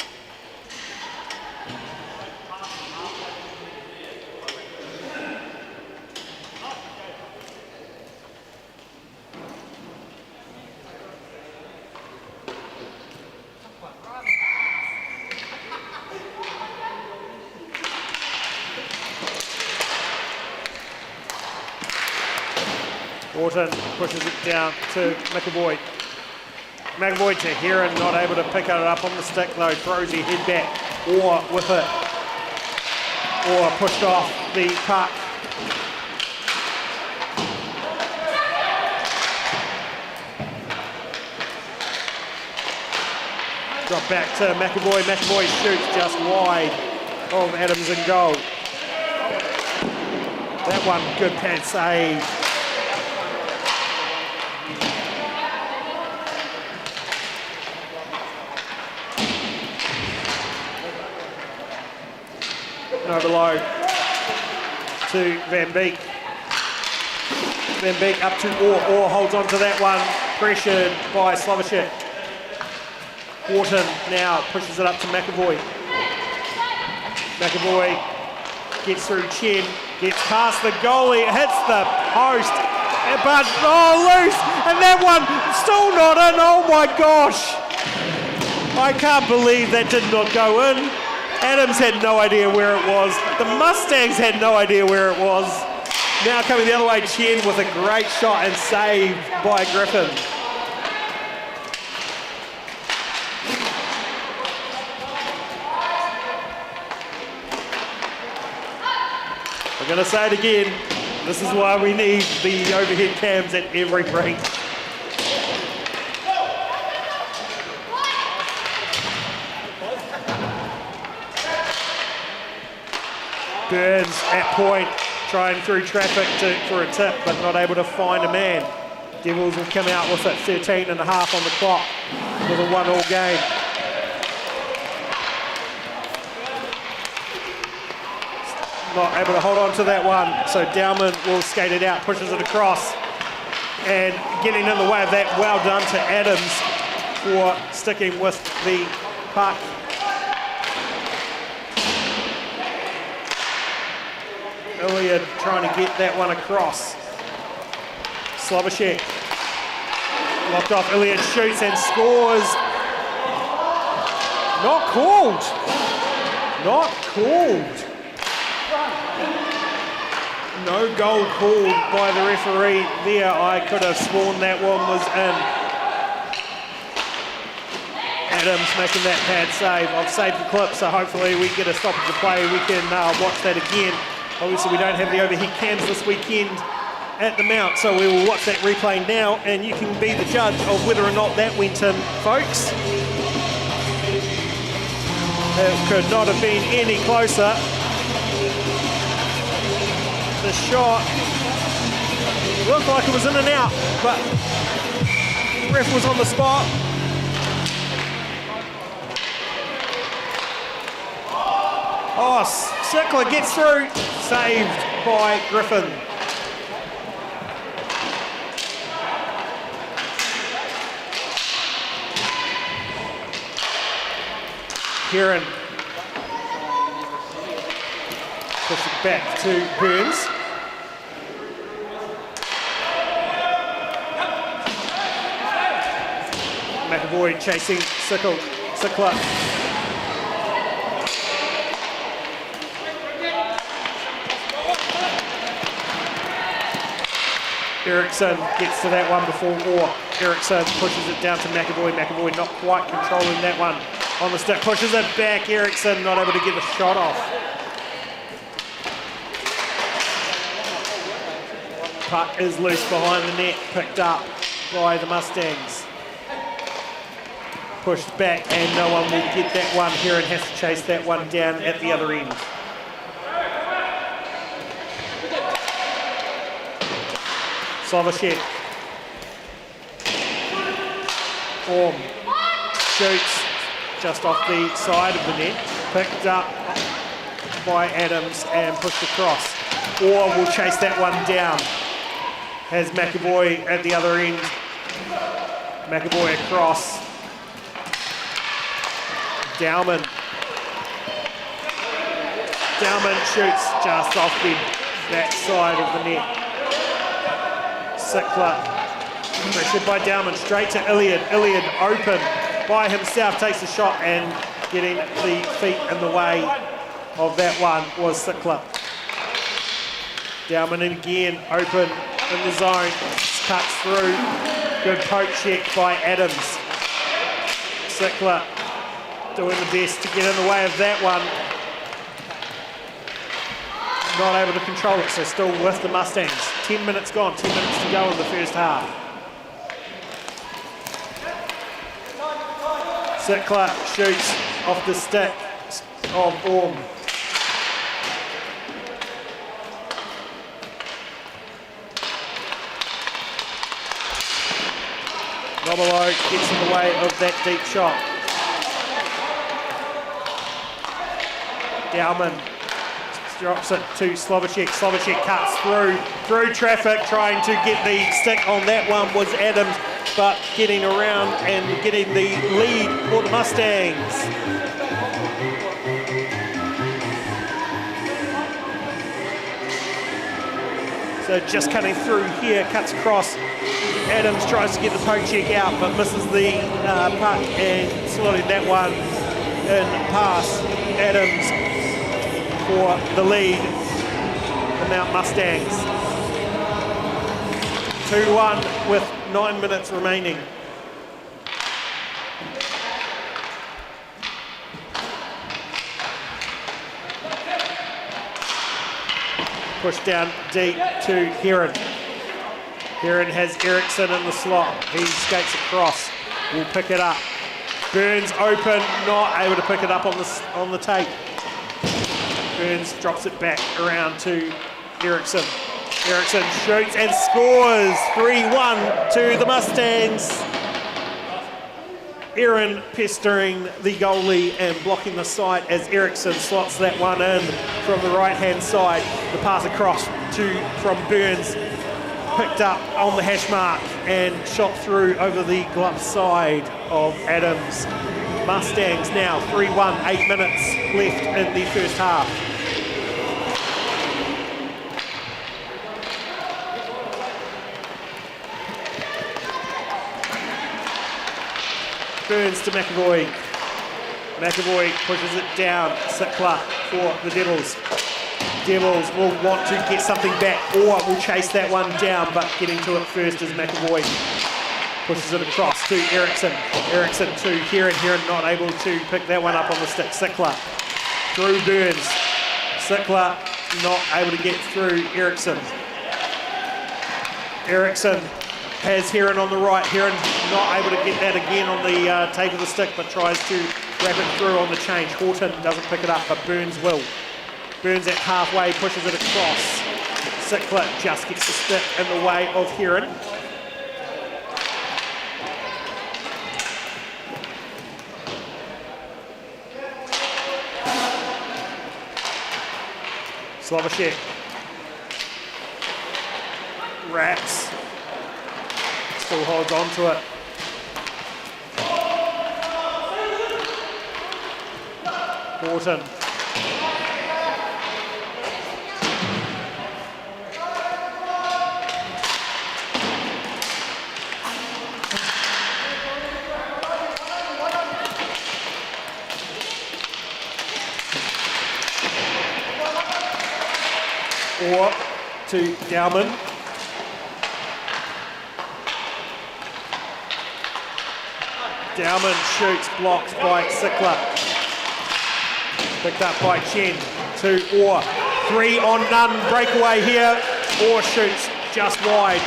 Orton pushes it down to McAvoy. McAvoy to Heron, not able to pick it up on the stick though, throws his head back, or with it, or pushed off the puck. Drop back to McAvoy. McAvoy shoots just wide of Adams in goal. That one, good pad save. Overload to Van Beek. Van Beek up to Orr holds on to that one, pressured by Slovacek. Wharton now pushes it up to McAvoy. McAvoy gets through Chen, gets past the goalie, hits the post, but loose, and that one still not in. Oh my gosh! I can't believe that did not go in. Adams had no idea where it was. The Mustangs had no idea where it was. Now coming the other way, Chen with a great shot and saved by Griffin. I'm going to say it again. This is why we need the overhead cams at every break. Burns at point, trying through traffic for a tip, but not able to find a man. Devils will come out with it, 13 and a half on the clock with a 1-1 game. Not able to hold on to that one, so Dowman will skate it out, pushes it across, and getting in the way of that. Well done to Adams for sticking with the puck. Ilya trying to get that one across. Slovacek locked off. Ilya shoots and scores. Not called. Not called. No goal called by the referee there. I could have sworn that one was in. Adams making that pad save. I've saved the clip, so hopefully we get a stoppage of play. We can watch that again. Obviously, we don't have the overhead cams this weekend at the Mount, so we will watch that replay now, and you can be the judge of whether or not that went in, folks. It could not have been any closer. The shot looked like it was in and out, but the ref was on the spot. Oh, Sickler gets through, saved by Griffin. Kieran push it back to Burns. McAvoy chasing Sickler. Eriksson gets to that one before Orr. Eriksson pushes it down to McAvoy. McAvoy not quite controlling that one on the stick. Pushes it back. Eriksson not able to get the shot off. Puck is loose behind the net. Picked up by the Mustangs. Pushed back and no one will get that one. Heron has to chase that one down at the other end. Slovacek. Orm shoots just off the side of the net. Picked up by Adams and pushed across. Orr will chase that one down. Has McAvoy at the other end. McAvoy across. Dowman shoots just off the back side of the net. Sickler, pressured by Dowman, straight to Iliad. Iliad open by himself, takes the shot and getting the feet in the way of that one was Sickler. Dowman again, open in the zone, cuts through. Good poke check by Adams. Sickler doing the best to get in the way of that one. Not able to control it, so still with the Mustangs. 10 minutes gone, 10 minutes to go in the first half. Sickler shoots off the stick of Orm. Robelo gets in the way of that deep shot. Dowman drops it to Slovacek. Slovacek cuts through traffic, trying to get the stick on that one was Adams, but getting around and getting the lead for the Mustangs. So just cutting through here, cuts across. Adams tries to get the poke check out, but misses the puck and slotting that one in pass. Adams for the lead, the Mount Mustangs. 2-1 with 9 minutes remaining. Push down deep to Heron. Heron has Eriksson in the slot. He skates across. Will pick it up. Burns open, not able to pick it up on the tape. Burns drops it back around to Eriksson. Eriksson shoots and scores. 3-1 to the Mustangs. Aaron pestering the goalie and blocking the sight as Eriksson slots that one in from the right-hand side. The pass across from Burns, picked up on the hash mark and shot through over the glove side of Adams. Mustangs now 3-1, 8 minutes left in the first half. Burns to McAvoy. McAvoy pushes it down. Sickler for the Devils. Devils will want to get something back or will chase that one down, but getting to it first is McAvoy. Pushes it across to Eriksson. Eriksson to Heron. Heron not able to pick that one up on the stick. Sickler through Burns. Sickler not able to get through Eriksson. Eriksson has Heron on the right. Heron not able to get that again on the tape of the stick, but tries to wrap it through on the change. Horton doesn't pick it up, but Burns will. Burns at halfway, pushes it across. Sickler just gets the stick in the way of Heron. Slovacek wraps. Still holds on to it. Horton. Or to Dowman. Dowman shoots, blocked by Sickler. Picked up by Chen. To Orr. 3-on-none breakaway here. Orr shoots just wide.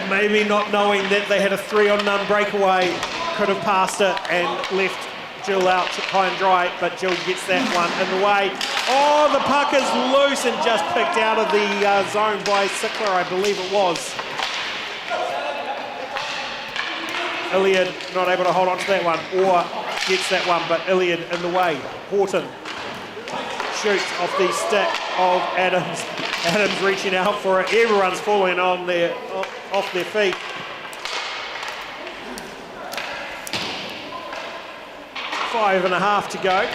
Maybe not knowing that they had a 3-on-none breakaway, could have passed it and left Jill out high and dry, but Jill gets that one in the way. Oh, the puck is loose and just picked out of the zone by Sickler, I believe it was. Iliad not able to hold on to that one, or gets that one, but Iliad in the way. Horton shoots off the stick of Adams. Adams reaching out for it. Everyone's falling on off their feet. 5.5 to go.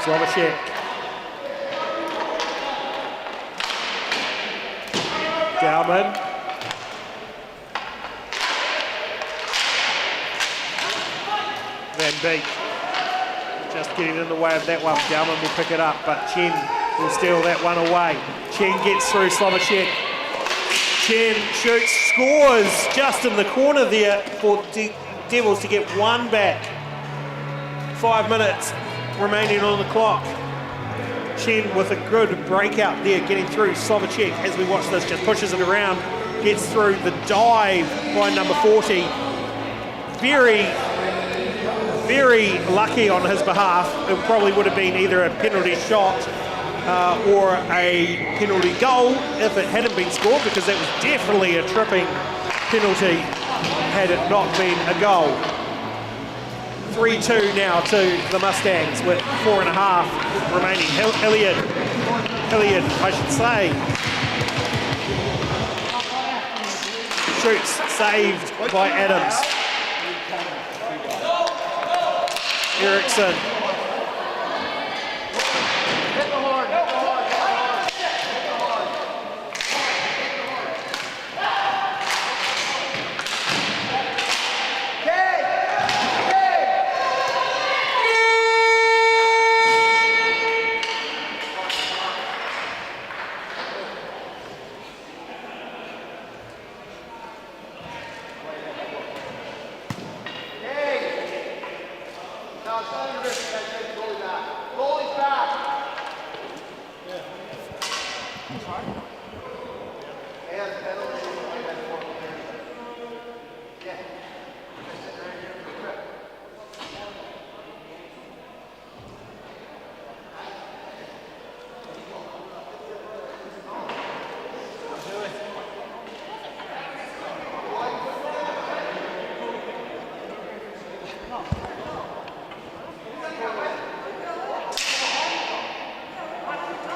Slovacek. Dowman. Van Beek. Just getting in the way of that one. Dowman will pick it up, but Chen will steal that one away. Chen gets through Slovacek. Chen shoots, scores just in the corner there for Devils to get one back. 5 minutes remaining on the clock. Chen with a good breakout there, getting through. Slovacek, as we watch this, just pushes it around, gets through the dive by number 40. Very, very lucky on his behalf. It probably would have been either a penalty shot or a penalty goal if it hadn't been scored, because that was definitely a tripping penalty had it not been a goal. 3-2 now to the Mustangs with 4.5 remaining. Hilliard, I should say. Shoots, saved by Adams. Eriksson.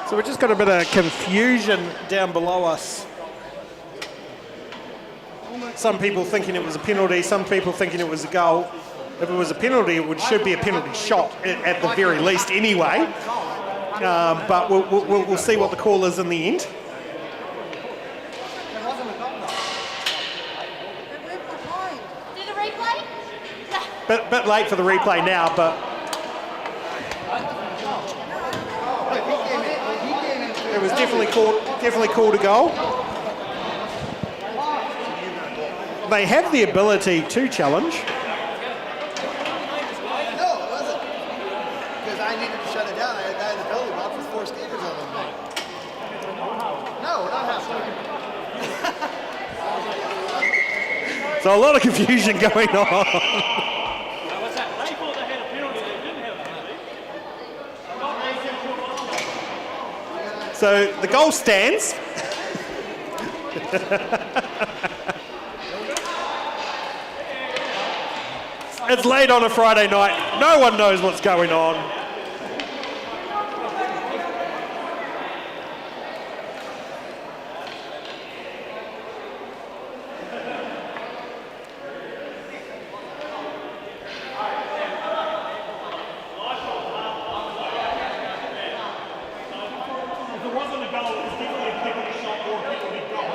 So we've just got a bit of confusion down below us. Some people thinking it was a penalty, some people thinking it was a goal. If it was a penalty, it should be a penalty shot at the very least anyway. But we'll see what the call is in the end. Do the replay? Bit late for the replay now, but it was definitely called a goal. They have the ability to challenge. No, it wasn't. Because I needed to shut it down. I had a guy in the penalty box with 4 skaters on him. No, we're not half. So a lot of confusion going on. They thought they had a penalty, they didn't have a penalty. So the goal stands. It's late on a Friday night. No one knows what's going on. If it wasn't a goal, it was definitely a penalty shot or a penalty goal.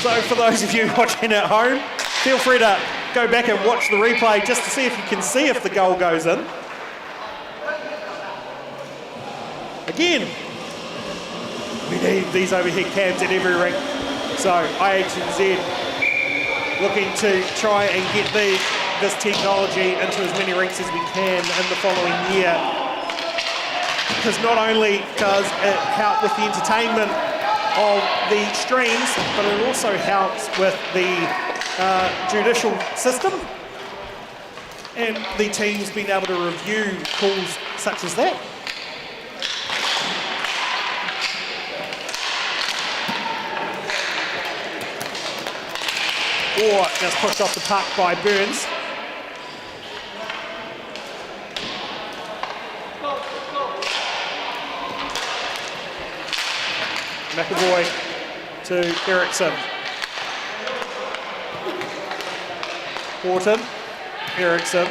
So for those of you watching at home, feel free to go back and watch the replay just to see if you can see if the goal goes in. Again, we need these overhead cams at every rink. So IHNZ looking to try and get this technology into as many rinks as we can in the following year. Because not only does it help with the entertainment of the streams, but it also helps with the judicial system and the teams being able to review calls such as that. Or just pushed off the puck by Burns. McAvoy to Eriksson. Horton, Eriksson.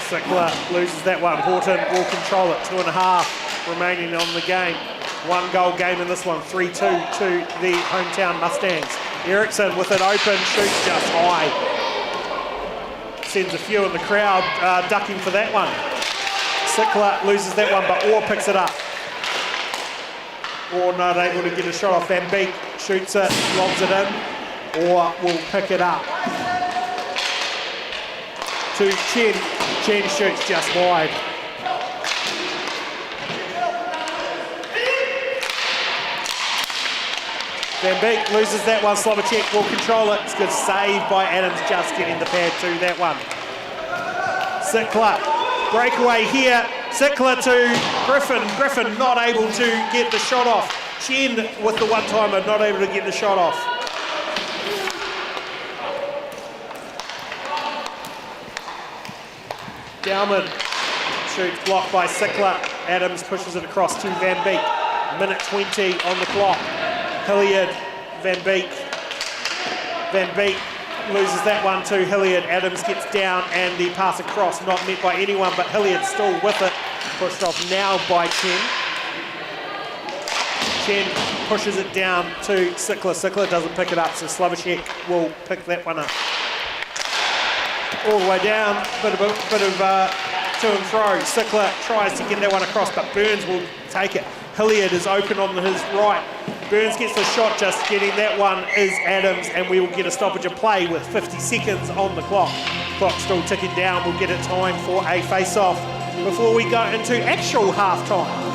Sickler loses that one. Horton will control it. 2.5 remaining on the game. One goal game in this one, 3-2 to the hometown Mustangs. Eriksson with it open, shoots just high. Sends a few in the crowd ducking for that one. Sickler loses that one, but Orr picks it up. Orr not able to get a shot off. Van Beek shoots it, lobs it in. Orr will pick it up. To Chen. Chen shoots just wide. Van Beek loses that one. Slovacek will control it. It's good save by Adams, just getting the pad to that one. Sickler, breakaway here. Sickler to Griffin. Griffin not able to get the shot off. Chen with the one-timer, not able to get the shot off. Dowman shoots blocked by Sickler. Adams pushes it across to Van Beek. Minute 20 on the clock. Hilliard, Van Beek. Van Beek loses that one to Hilliard. Adams gets down and the pass across, not met by anyone, but Hilliard still with it. Pushed off now by Chen. Chen pushes it down to Sickler. Sickler doesn't pick it up, so Slovacek will pick that one up. All the way down, bit of to and fro. Sickler tries to get that one across, but Burns will take it. Hilliard is open on his right. Burns gets the shot, just getting that one is Adams, and we will get a stoppage of play with 50 seconds on the clock. Clock still ticking down. We'll get it time for a face-off before we go into actual half-time.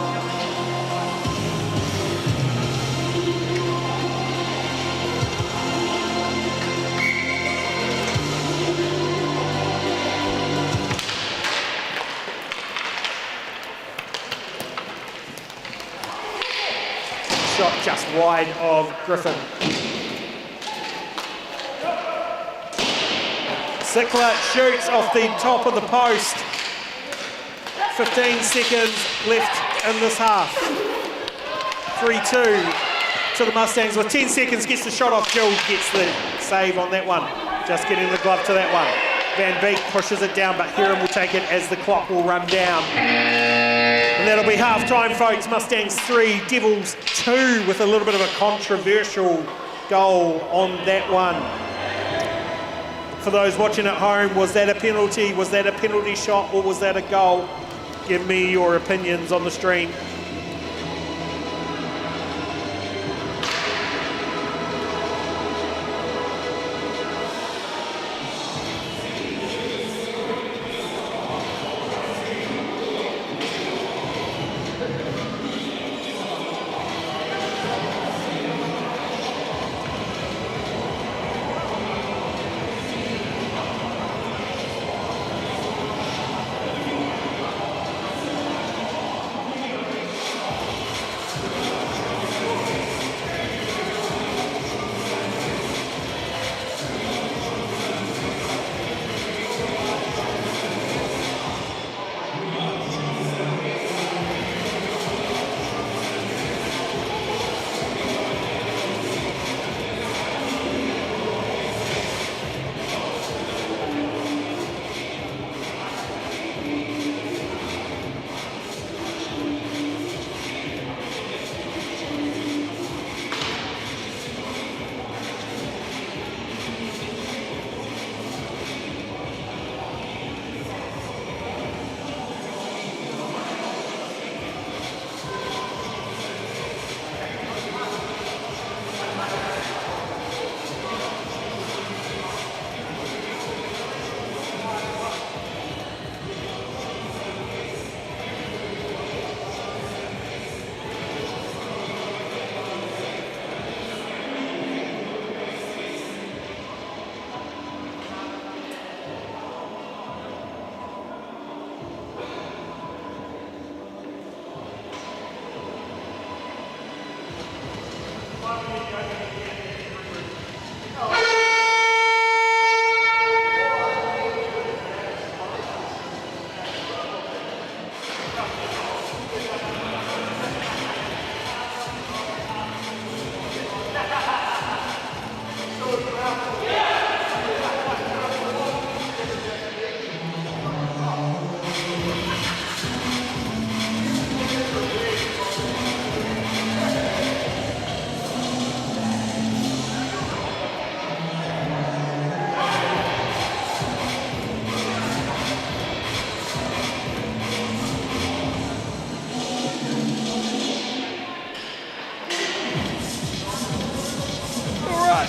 Shot just wide of Griffin. Sickler shoots off the top of the post. 15 seconds left in this half. 3-2 to the Mustangs with 10 seconds, gets the shot off. Gill gets the save on that one. Just getting the glove to that one. Van Beek pushes it down, but Heron will take it as the clock will run down. And that'll be half-time, folks. Mustangs 3, Devils 2, with a little bit of a controversial goal on that one. For those watching at home, was that a penalty? Was that a penalty shot, or was that a goal? Give me your opinions on the stream.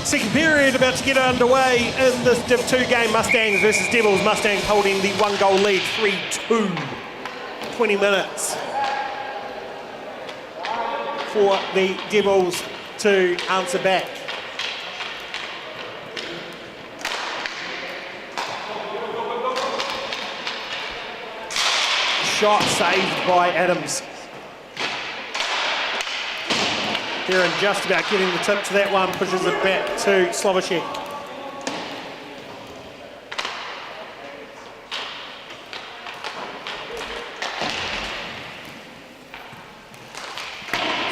Second period about to get underway in this Div 2 game. Mustangs versus Devils. Mustangs holding the 1-goal lead, 3-2. 20 minutes for the Devils to answer back. Shot saved by Adams. Heron just about getting the tip to that one, pushes it back to Slovacek.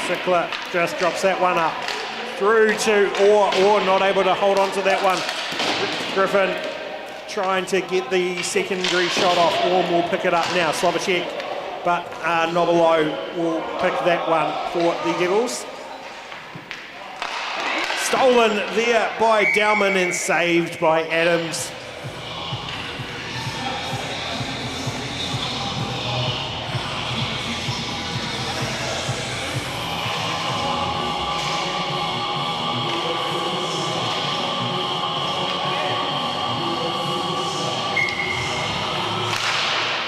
Sickler just drops that one up. Through to Orr not able to hold on to that one. Griffin trying to get the secondary shot off. Orr will pick it up now, Slovacek. But Nobilo will pick that one for the Devils. Stolen there by Dowman and saved by Adams.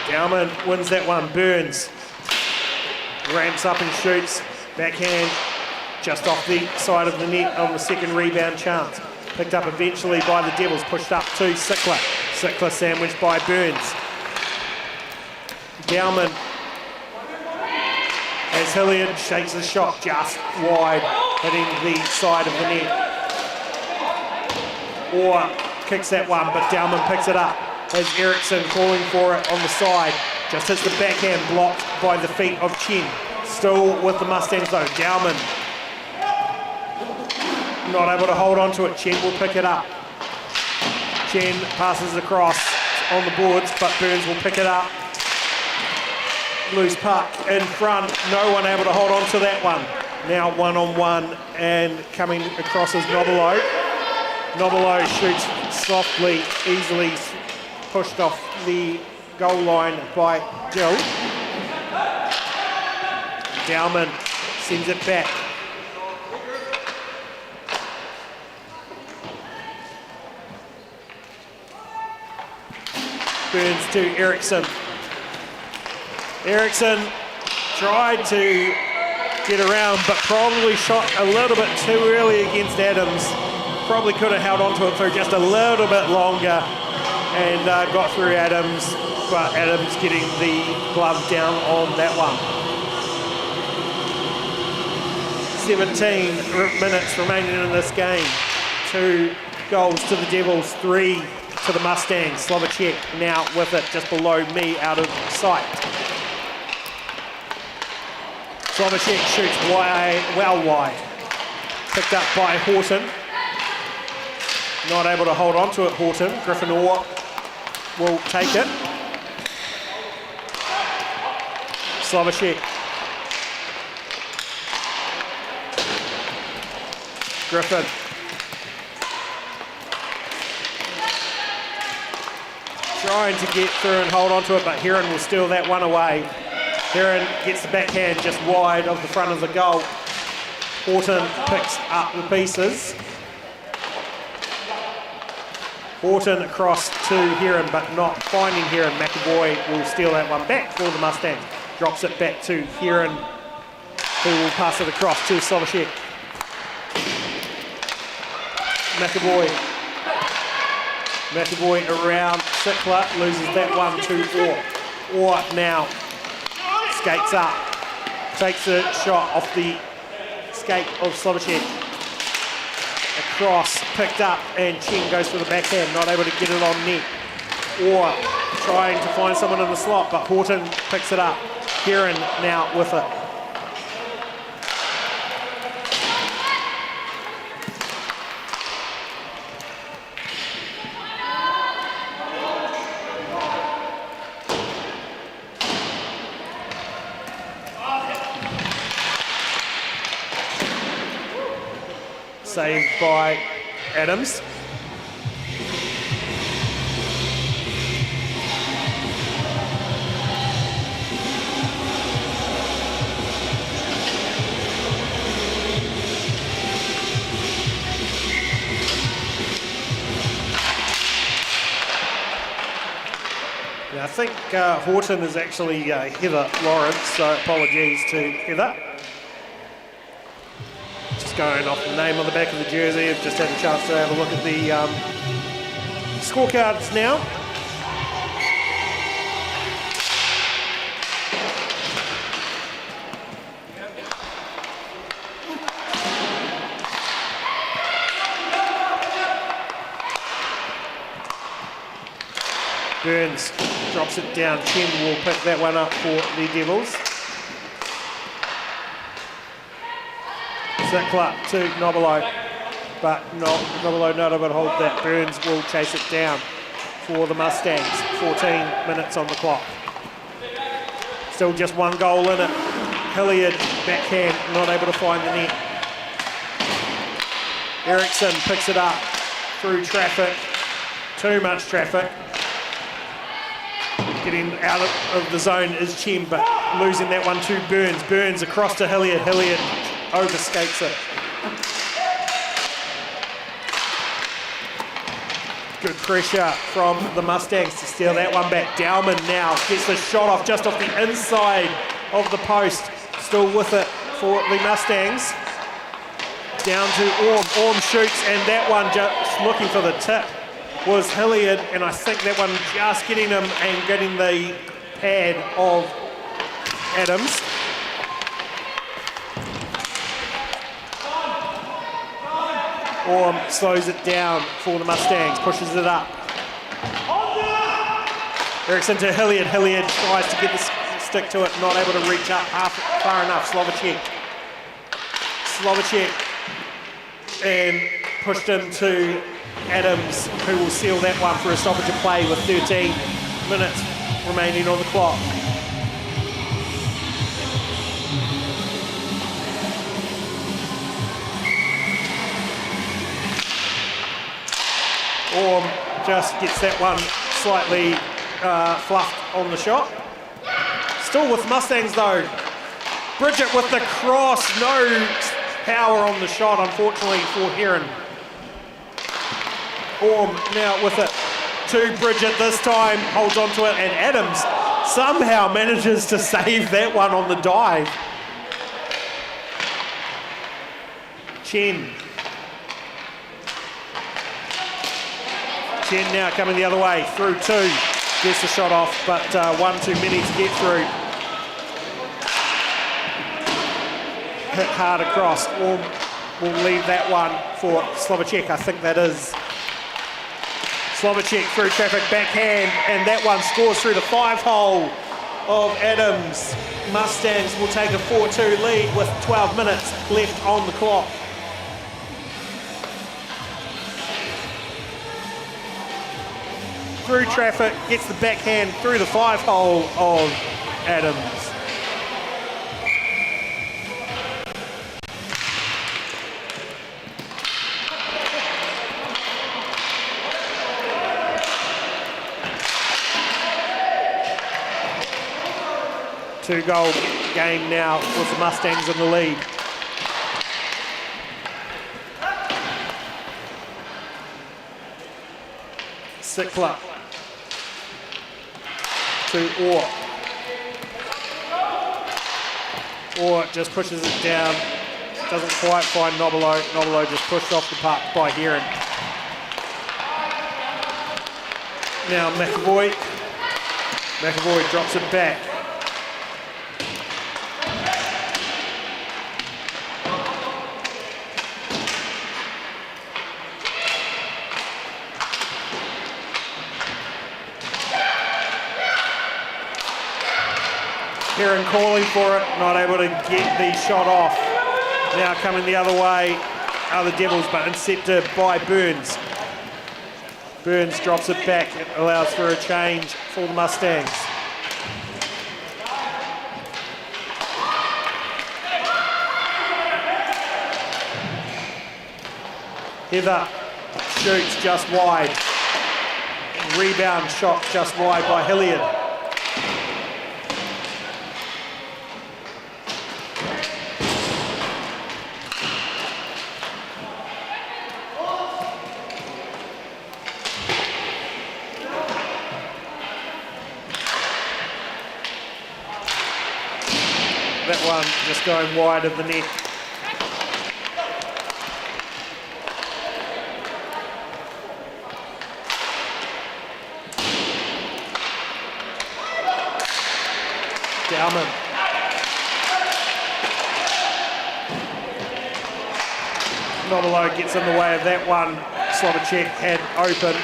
Dowman wins that one. Burns ramps up and shoots. Backhand just off the side of the net on the second rebound chance. Picked up eventually by the Devils, pushed up to Sickler. Sickler sandwiched by Burns. Dowman, as Hilliard shakes the shot just wide, hitting the side of the net. Orr kicks that one, but Dowman picks it up. As Eriksson calling for it on the side. Just hits the backhand, blocked by the feet of Chen. Still with the Mustangs though. Dowman not able to hold on to it. Chen will pick it up. Chen passes across on the boards, but Burns will pick it up. Loose puck in front. No one able to hold on to that one. Now one-on-one and coming across as Nobilo. Nobilo shoots softly, easily pushed off the goal line by Dill. Dowman sends it back. Burns to Eriksson. Eriksson tried to get around, but probably shot a little bit too early against Adams. Probably could have held on to it for just a little bit longer and got through Adams, but Adams getting the glove down on that one. 17 minutes remaining in this game. 2 goals to the Devils, 3 to the Mustangs. Slovacek now with it just below me, out of sight. Slovacek shoots well wide. Picked up by Horton. Not able to hold on to it, Horton. Griffin Orr will take it. Slovacek. Griffin. Trying to get through and hold on to it, but Heron will steal that one away. Heron gets the backhand just wide of the front of the goal. Horton picks up the pieces. Horton across to Heron, but not finding Heron. McAvoy will steal that one back for the Mustangs. Drops it back to Heron, who will pass it across to Slovacek. McAvoy around Sickler, loses that one to Orr. Orr now skates up, takes a shot off the skate of Slovacek. Across, picked up, and Chen goes for the backhand, not able to get it on net. Orr trying to find someone in the slot, but Horton picks it up. Heron now with it. Saved by Adams. think Horton is actually Heather Lawrence, so apologies to Heather. Just going off the name on the back of the jersey. I've just had a chance to have a look at the scorecards now. Burns drops it down. Chen will pick that one up for the Devils. Zickler to Nobilo, but Nobilo not able to hold that. Burns will chase it down for the Mustangs. 14 minutes on the clock. Still just one goal in it. Hilliard backhand, not able to find the net. Eriksson picks it up through traffic. Too much traffic. Getting out of the zone is Chen, but losing that one to Burns. Burns across to Hilliard. Hilliard overskates it. Good pressure from the Mustangs to steal that one back. Dowman now gets the shot off just off the inside of the post. Still with it for the Mustangs. Down to Orm. Orm shoots, and that one just looking for the tip was Hilliard, and I think that one just getting him and getting the pad of Adams. Orm slows it down for the Mustangs, pushes it up. Eriksson to Hilliard. Hilliard tries to get the stick to it, not able to reach up far enough. Slovacek and pushed into Adams, who will seal that one for a stoppage of play with 13 minutes remaining on the clock. Orm just gets that one slightly fluffed on the shot. Still with Mustangs though. Bridget with the cross, no power on the shot unfortunately for Heron. Orm now with it to Bridget this time, holds on to it, and Adams somehow manages to save that one on the dive. Chen now coming the other way, through two, gets the shot off, but one too many to get through. Hit hard across. Orm will leave that one for Slovacek, I think that is. Slovacek through traffic, backhand, and that one scores through the 5-hole of Adams. Mustangs will take a 4-2 lead with 12 minutes left on the clock. Through traffic, gets the backhand through the 5-hole of Adams. Two-goal game now with the Mustangs in the lead. Zickler to Orr. Orr just pushes it down. Doesn't quite find Nobilo. Nobilo just pushed off the puck by Heron. Now McAvoy. McAvoy drops it back. Heron calling for it, not able to get the shot off. Now coming the other way are the Devils, but intercepted by Burns. Burns drops it back, it allows for a change for the Mustangs. Heather shoots just wide. Rebound shot just wide by Hilliard. That one just going wide of the net. Dowman. Nobilo gets in the way of that one. Slovacek had open.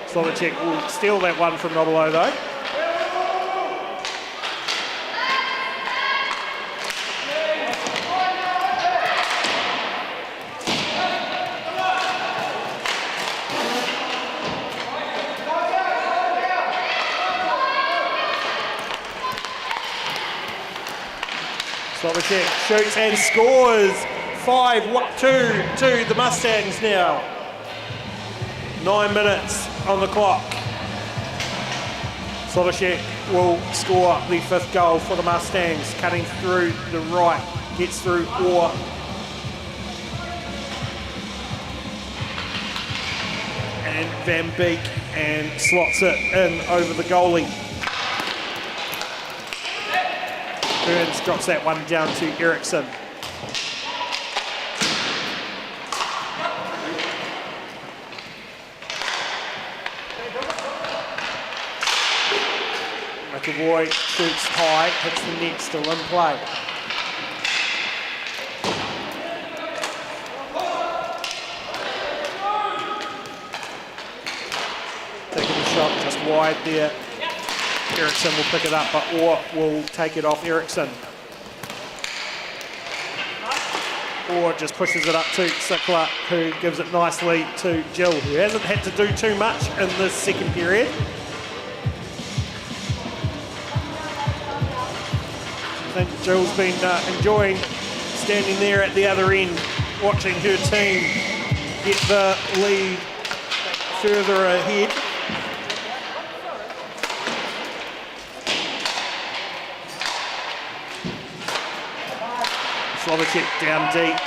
Slovacek will steal that one from Nobilo though. Slovacek shoots and scores. 5-2 to the Mustangs now. 9 minutes on the clock. Slovacek will score the 5th goal for the Mustangs. Cutting through the right, gets through Orr. And Van Beek and slots it in over the goalie. Burns drops that one down to Eriksson. McAvoy shoots high, hits the net, still in play. Taking a shot just wide there. Eriksson will pick it up, but Orr will take it off Eriksson. Orr just pushes it up to Sickler, who gives it nicely to Jill, who hasn't had to do too much in this second period. I think Jill's been enjoying standing there at the other end, watching her team get the lead further ahead. Slovacek down deep.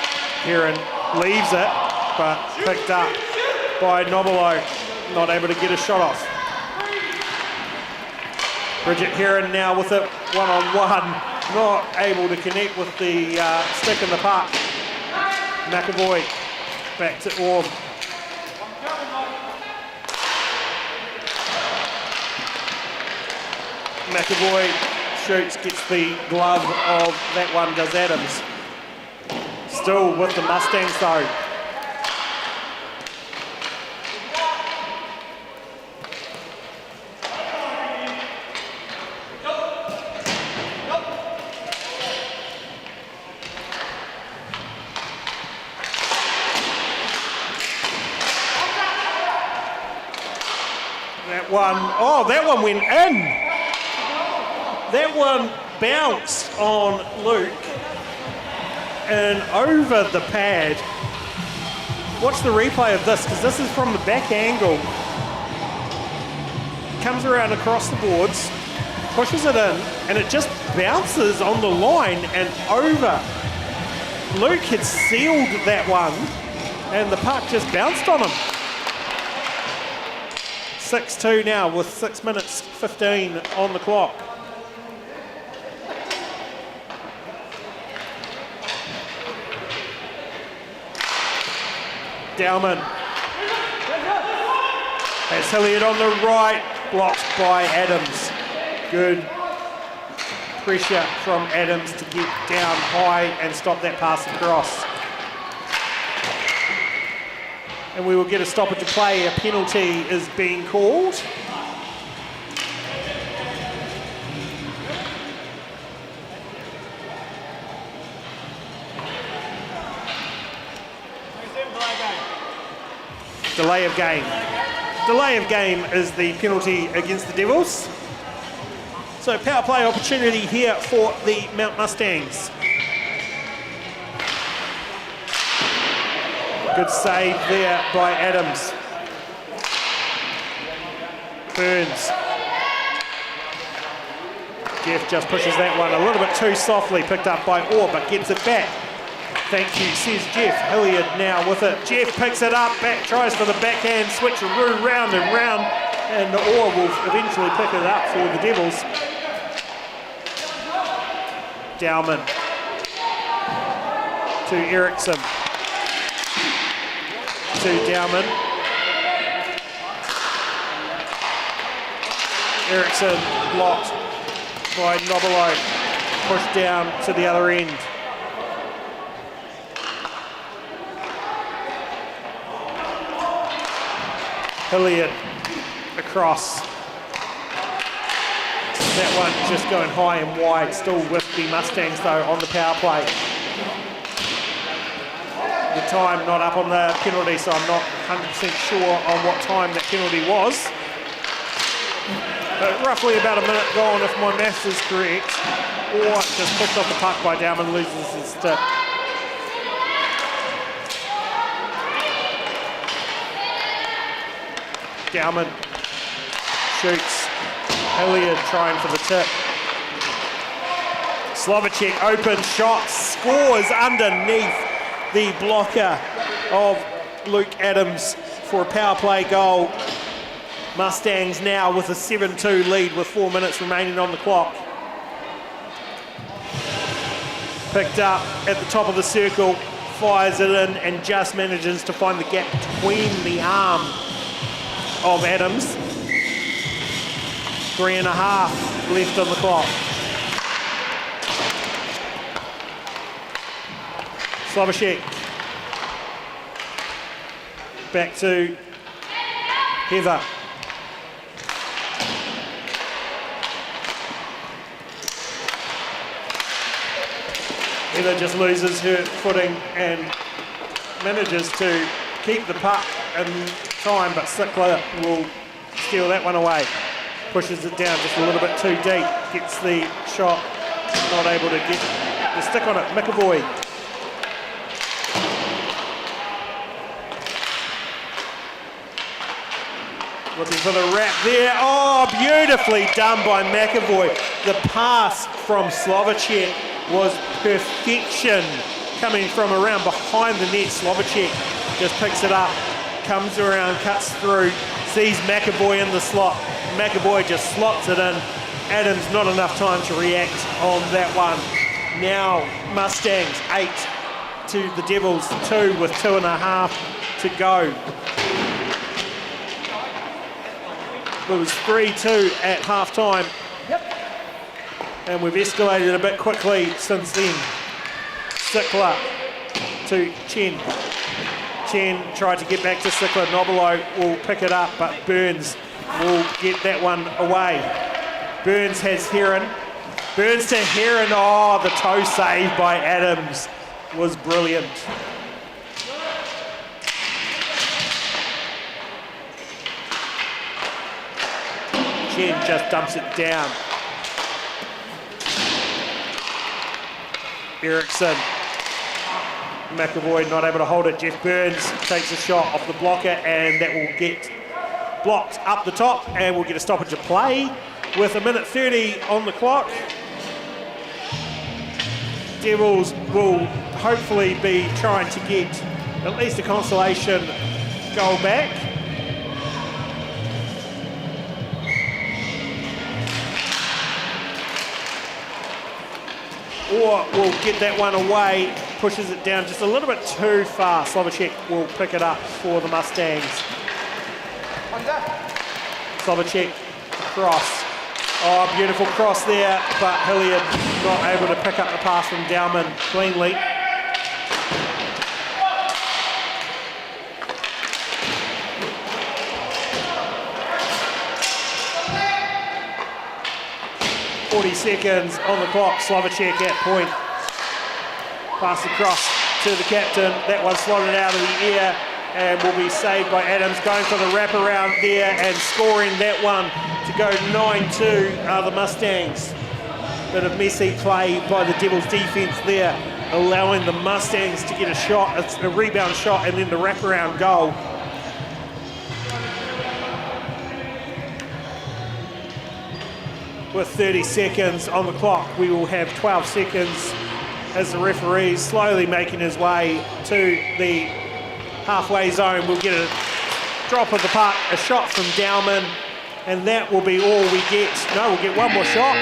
Heron leaves it, but picked up by Nobilo. Not able to get a shot off. Bridget Heron now with it one-on-one. Not able to connect with the stick in the puck. McAvoy back to Orm. McAvoy shoots, gets the glove of that one, does Adams. Still with the Mustangs though. That one went in. That one bounced on Luke and over the pad. Watch the replay of this, because this is from the back angle. Comes around across the boards, pushes it in, and it just bounces on the line and over. Luke had sealed that one, and the puck just bounced on him. 6-2 now with 6 minutes 15 on the clock. Dowman has Hilliard on the right, blocked by Adams. Good pressure from Adams to get down high and stop that pass across. And we will get a stoppage of play. A penalty is being called. Delay of game. Delay of game is the penalty against the Devils. So power play opportunity here for the Mount Mustangs. Good save there by Adams. Burns. Jeff just pushes that one a little bit too softly, picked up by Orr, but gets it back. Thank you, says Jeff. Hilliard now with it. Jeff picks it up, back, tries for the backhand, switcheroo round and round, and Orr will eventually pick it up for the Devils. Dowman to Eriksson. To Dowman. Eriksson blocked by Nobilo. Pushed down to the other end. Hilliard across. That one just going high and wide, still with the Mustangs though on the power play. The time not up on the penalty, so I'm not 100% sure on what time that penalty was. But roughly about a minute gone if my maths is correct. Or just picked off the puck by Dowman, loses his stick. Dowman shoots. Hilliard trying for the tip. Slovacek open shot, scores underneath the blocker of Luke Adams for a power play goal. Mustangs now with a 7-2 lead with 4 minutes remaining on the clock. Picked up at the top of the circle, fires it in and just manages to find the gap between the arm of Adams. 3.5 left on the clock. Slovacek. Back to Heather. Heather just loses her footing and manages to keep the puck in time, but Sickler will steal that one away. Pushes it down just a little bit too deep. Gets the shot, not able to get the stick on it. McAvoy. Looking for the wrap there. Oh, beautifully done by McAvoy. The pass from Slovacek was perfection. Coming from around behind the net, Slovacek just picks it up, comes around, cuts through, sees McAvoy in the slot. McAvoy just slots it in. Adams not enough time to react on that one. Now Mustangs 8 to the Devils 2 with 2.5 to go. It was 3-2 at half time. And we've escalated a bit quickly since then. Sickler to Chen. Chen tried to get back to Sickler. Nobilo will pick it up, but Burns will get that one away. Burns has Heron. Burns to Heron. Oh, the toe save by Adams was brilliant. Chen just dumps it down. Eriksson. McAvoy not able to hold it. Jeff Burns takes a shot off the blocker and that will get blocked up the top and we'll get a stoppage of play with 1:30 on the clock. Devils will hopefully be trying to get at least a consolation goal back. Or will get that one away, pushes it down just a little bit too far. Slovacek will pick it up for the Mustangs. Slovacek cross. Oh, beautiful cross there, but Hilliard not able to pick up the pass from Dowman cleanly. Seconds on the clock. Slovacek at point. Pass across to the captain. That one slotted out of the air and will be saved by Adams. Going for the wraparound there and scoring that one to go 9-2 are the Mustangs. Bit of messy play by the Devils defense there, allowing the Mustangs to get a shot, a rebound shot and then the wraparound goal. With 30 seconds on the clock, we will have 12 seconds as the referee is slowly making his way to the halfway zone. We'll get a drop of the puck, a shot from Dowman, and that will be all we get. No, we'll get one more shot.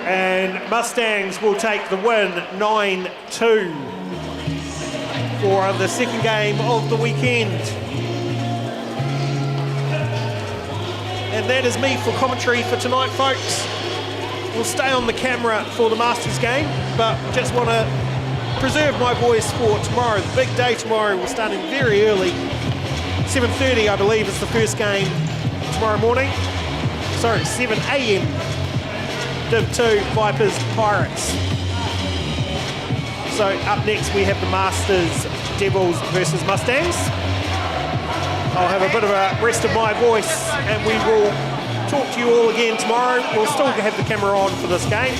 And Mustangs will take the win 9-2 for the second game of the weekend. And that is me for commentary for tonight, folks. We'll stay on the camera for the Masters game, but just want to preserve my voice for tomorrow. The big day tomorrow. We're starting very early. 7:30, I believe, is the first game tomorrow morning. Sorry, 7 a.m. Div 2, Vipers, Pirates. So up next we have the Masters, Devils versus Mustangs. I'll have a bit of a rest of my voice and we will talk to you all again tomorrow. We'll still have the camera on for this game.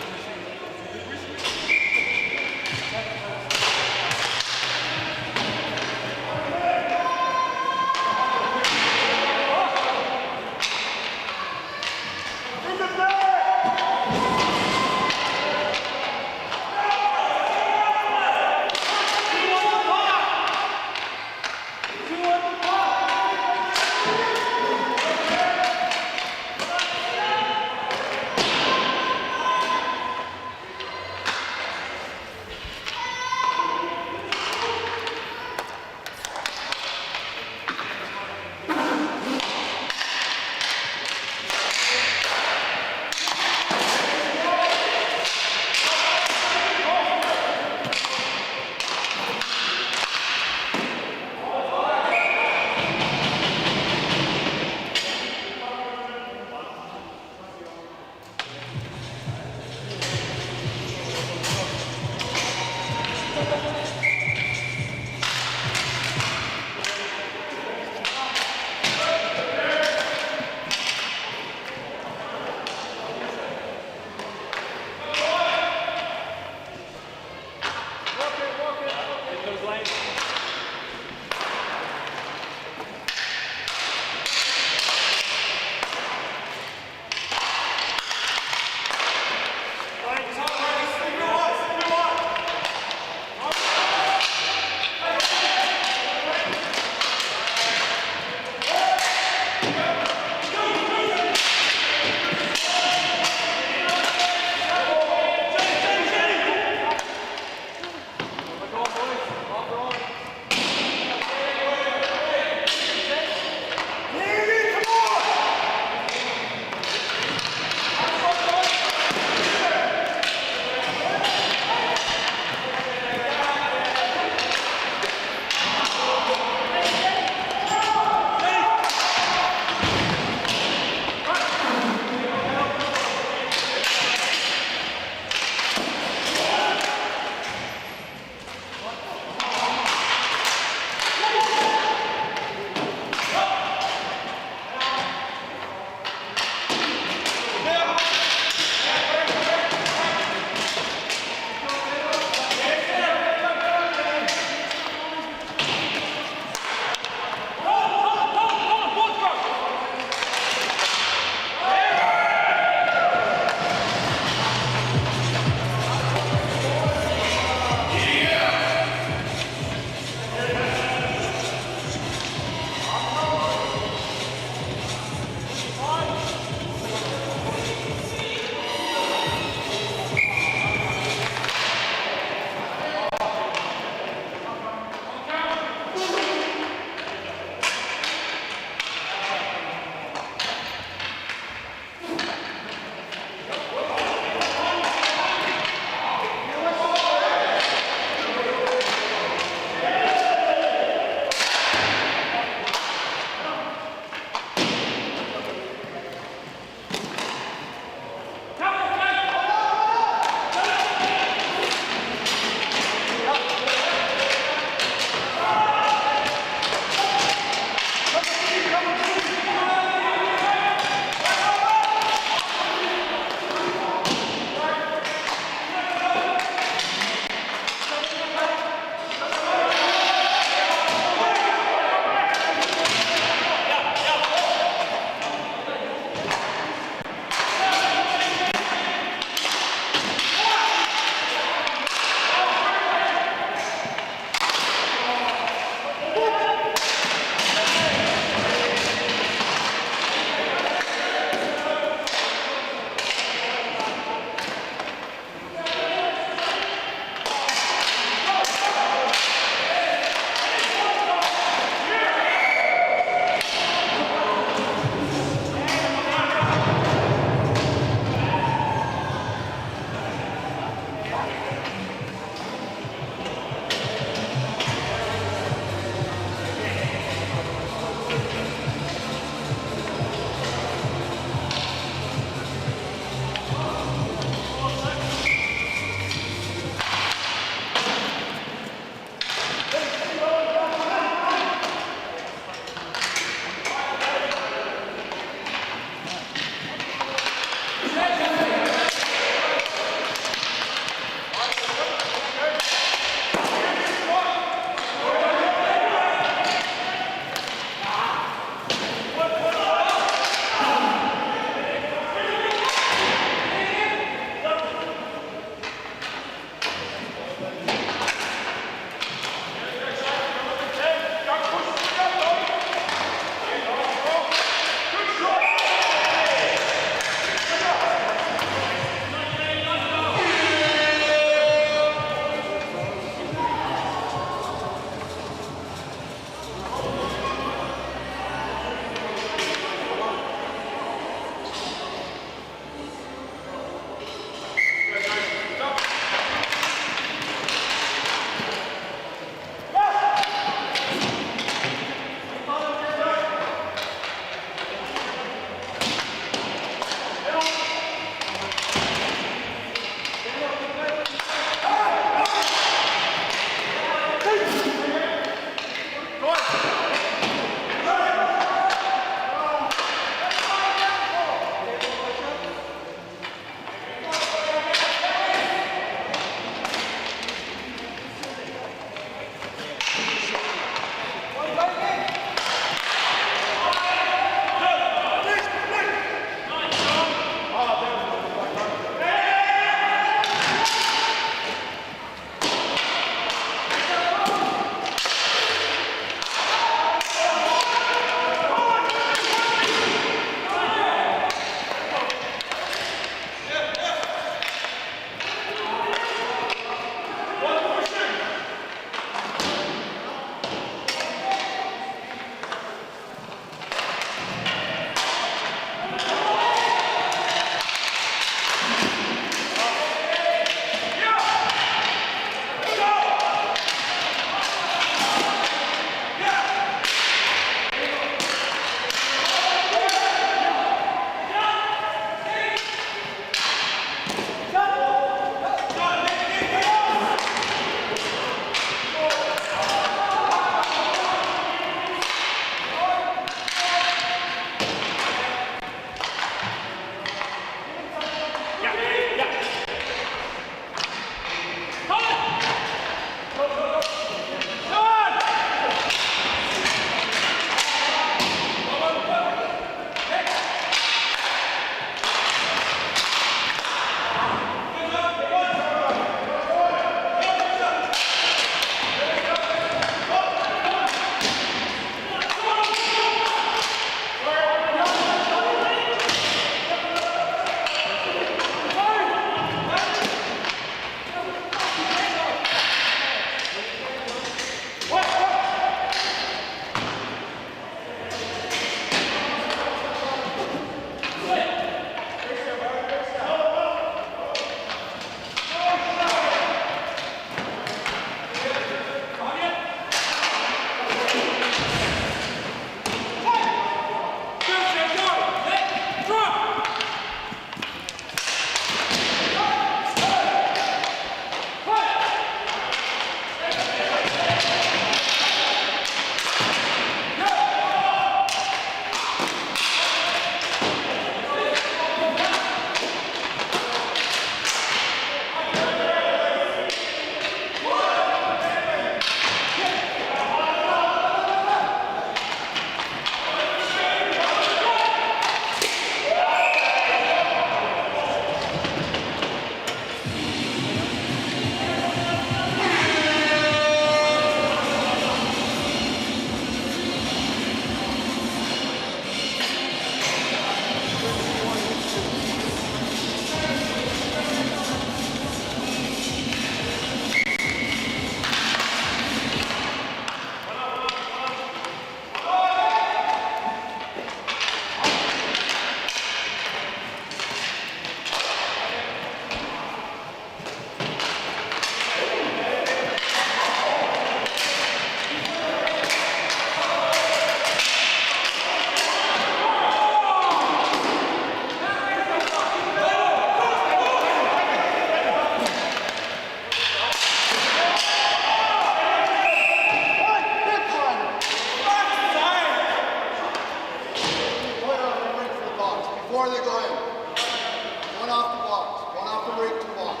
One off the box. One off the rig to the box.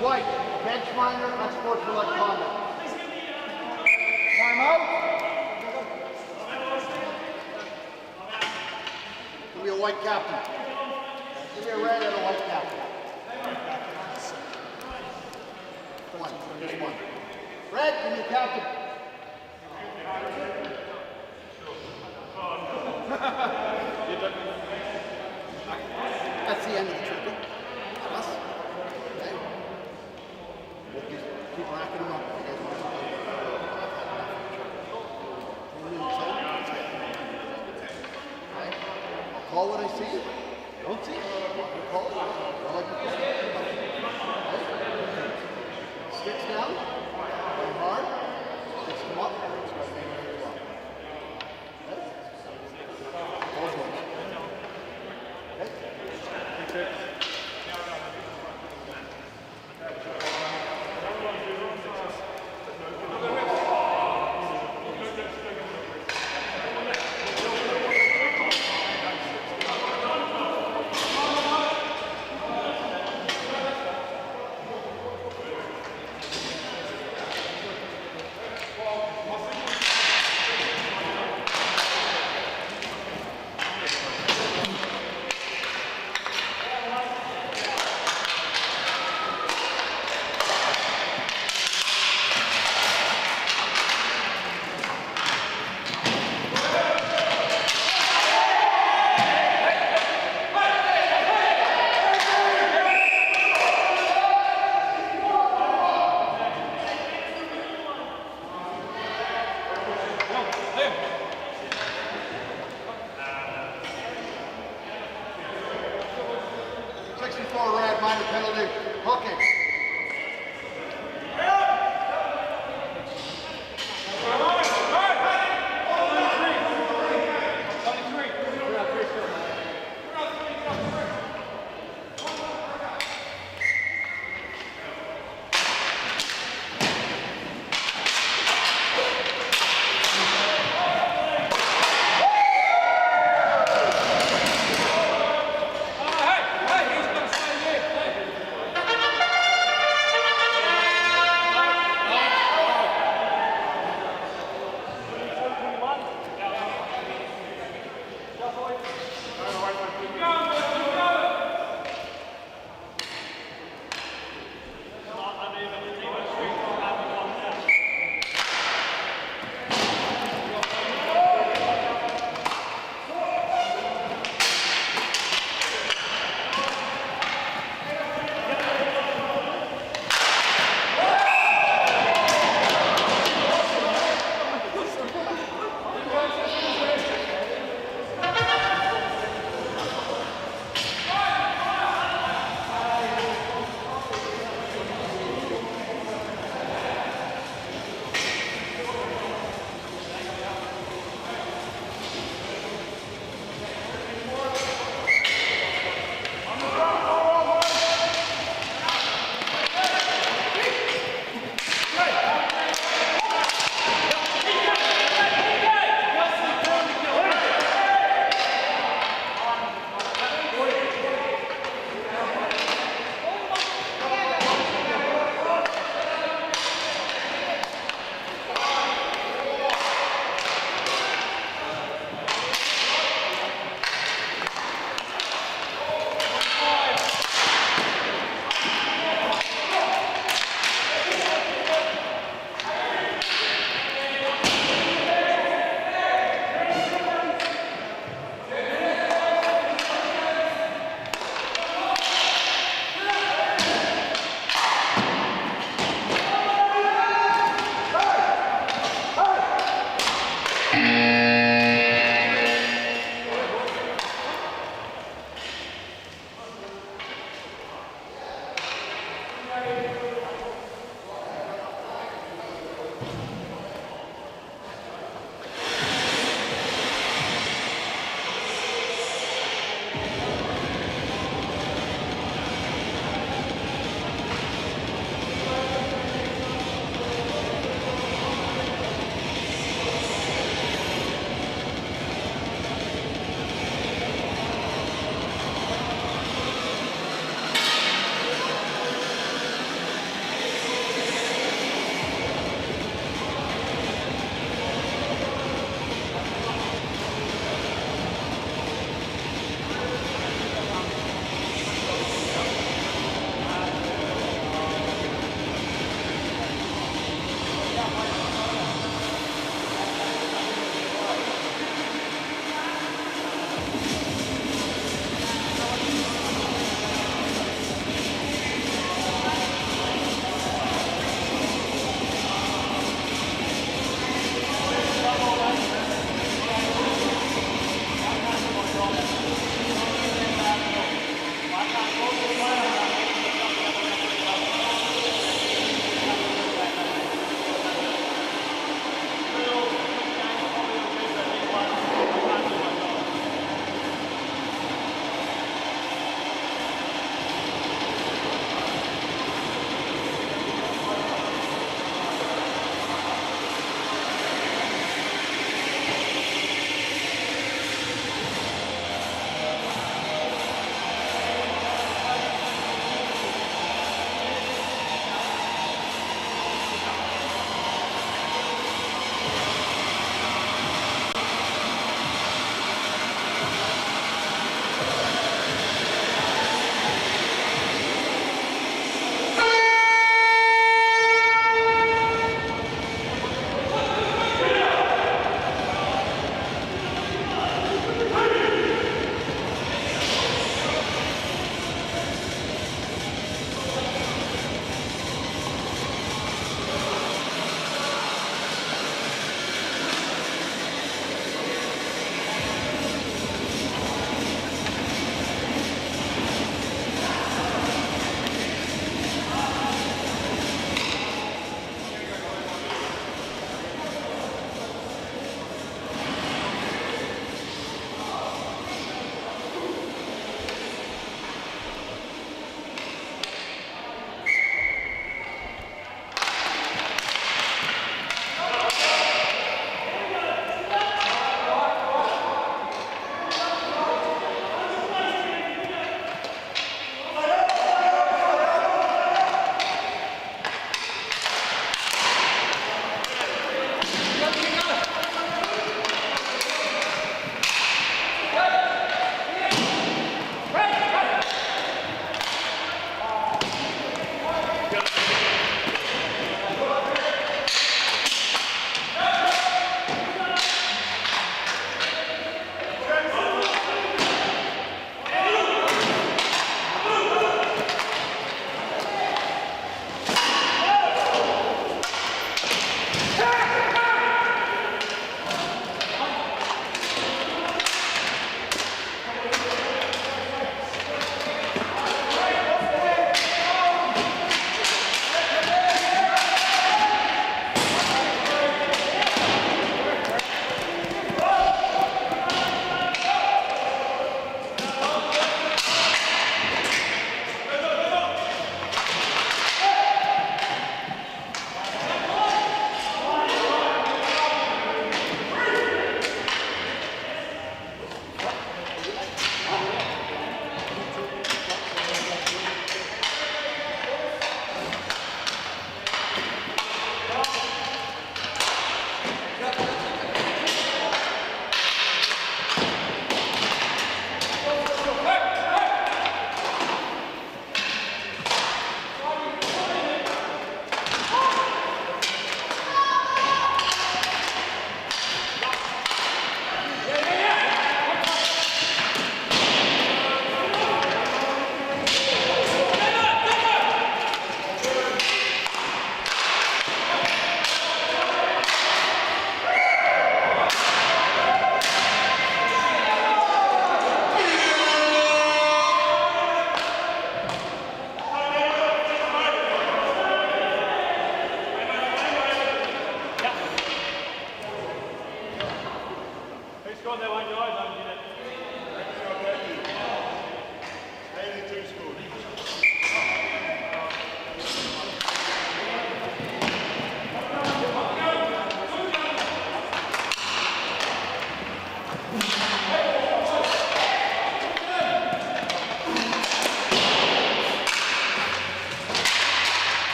White, bench minor, that's sportsmanlike conduct. Time out. Give me a white captain. Give me a red and a white captain. One, just one. Red, give me a captain. That's the end of the tripping. Us. Okay. We'll just keep racking them up. You guys want to play? Okay. I'll call when I see it. Don't see it. I'll call it. I'll let you call it. Okay. Sticks down. Go hard. Sticks come up. Okay. Both ways. Okay. Minor penalty, hooking.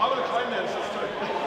I'm going to claim that assist too.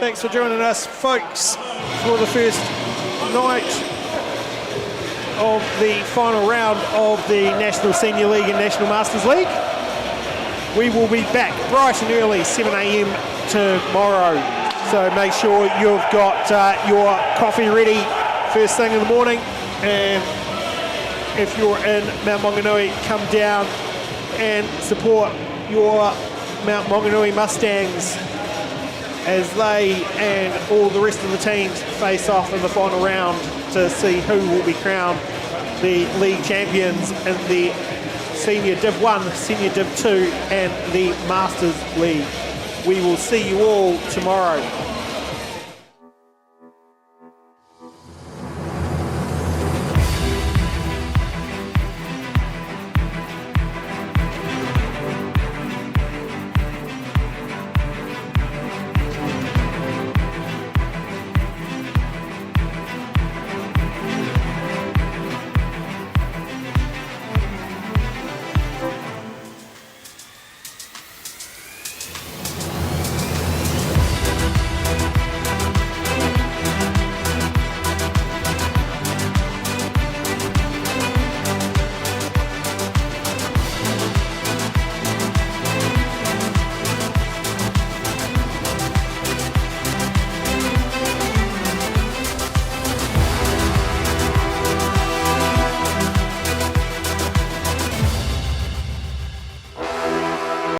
Thanks for joining us, folks, for the first night of the final round of the National Senior League and National Masters League. We will be back bright and early, 7 a.m. tomorrow. So make sure you've got your coffee ready first thing in the morning. And if you're in Mount Maunganui, come down and support your Mount Maunganui Mustangs as they and all the rest of the teams face off in the final round to see who will be crowned the league champions in the Senior Div 1, Senior Div 2 and the Masters League. We will see you all tomorrow.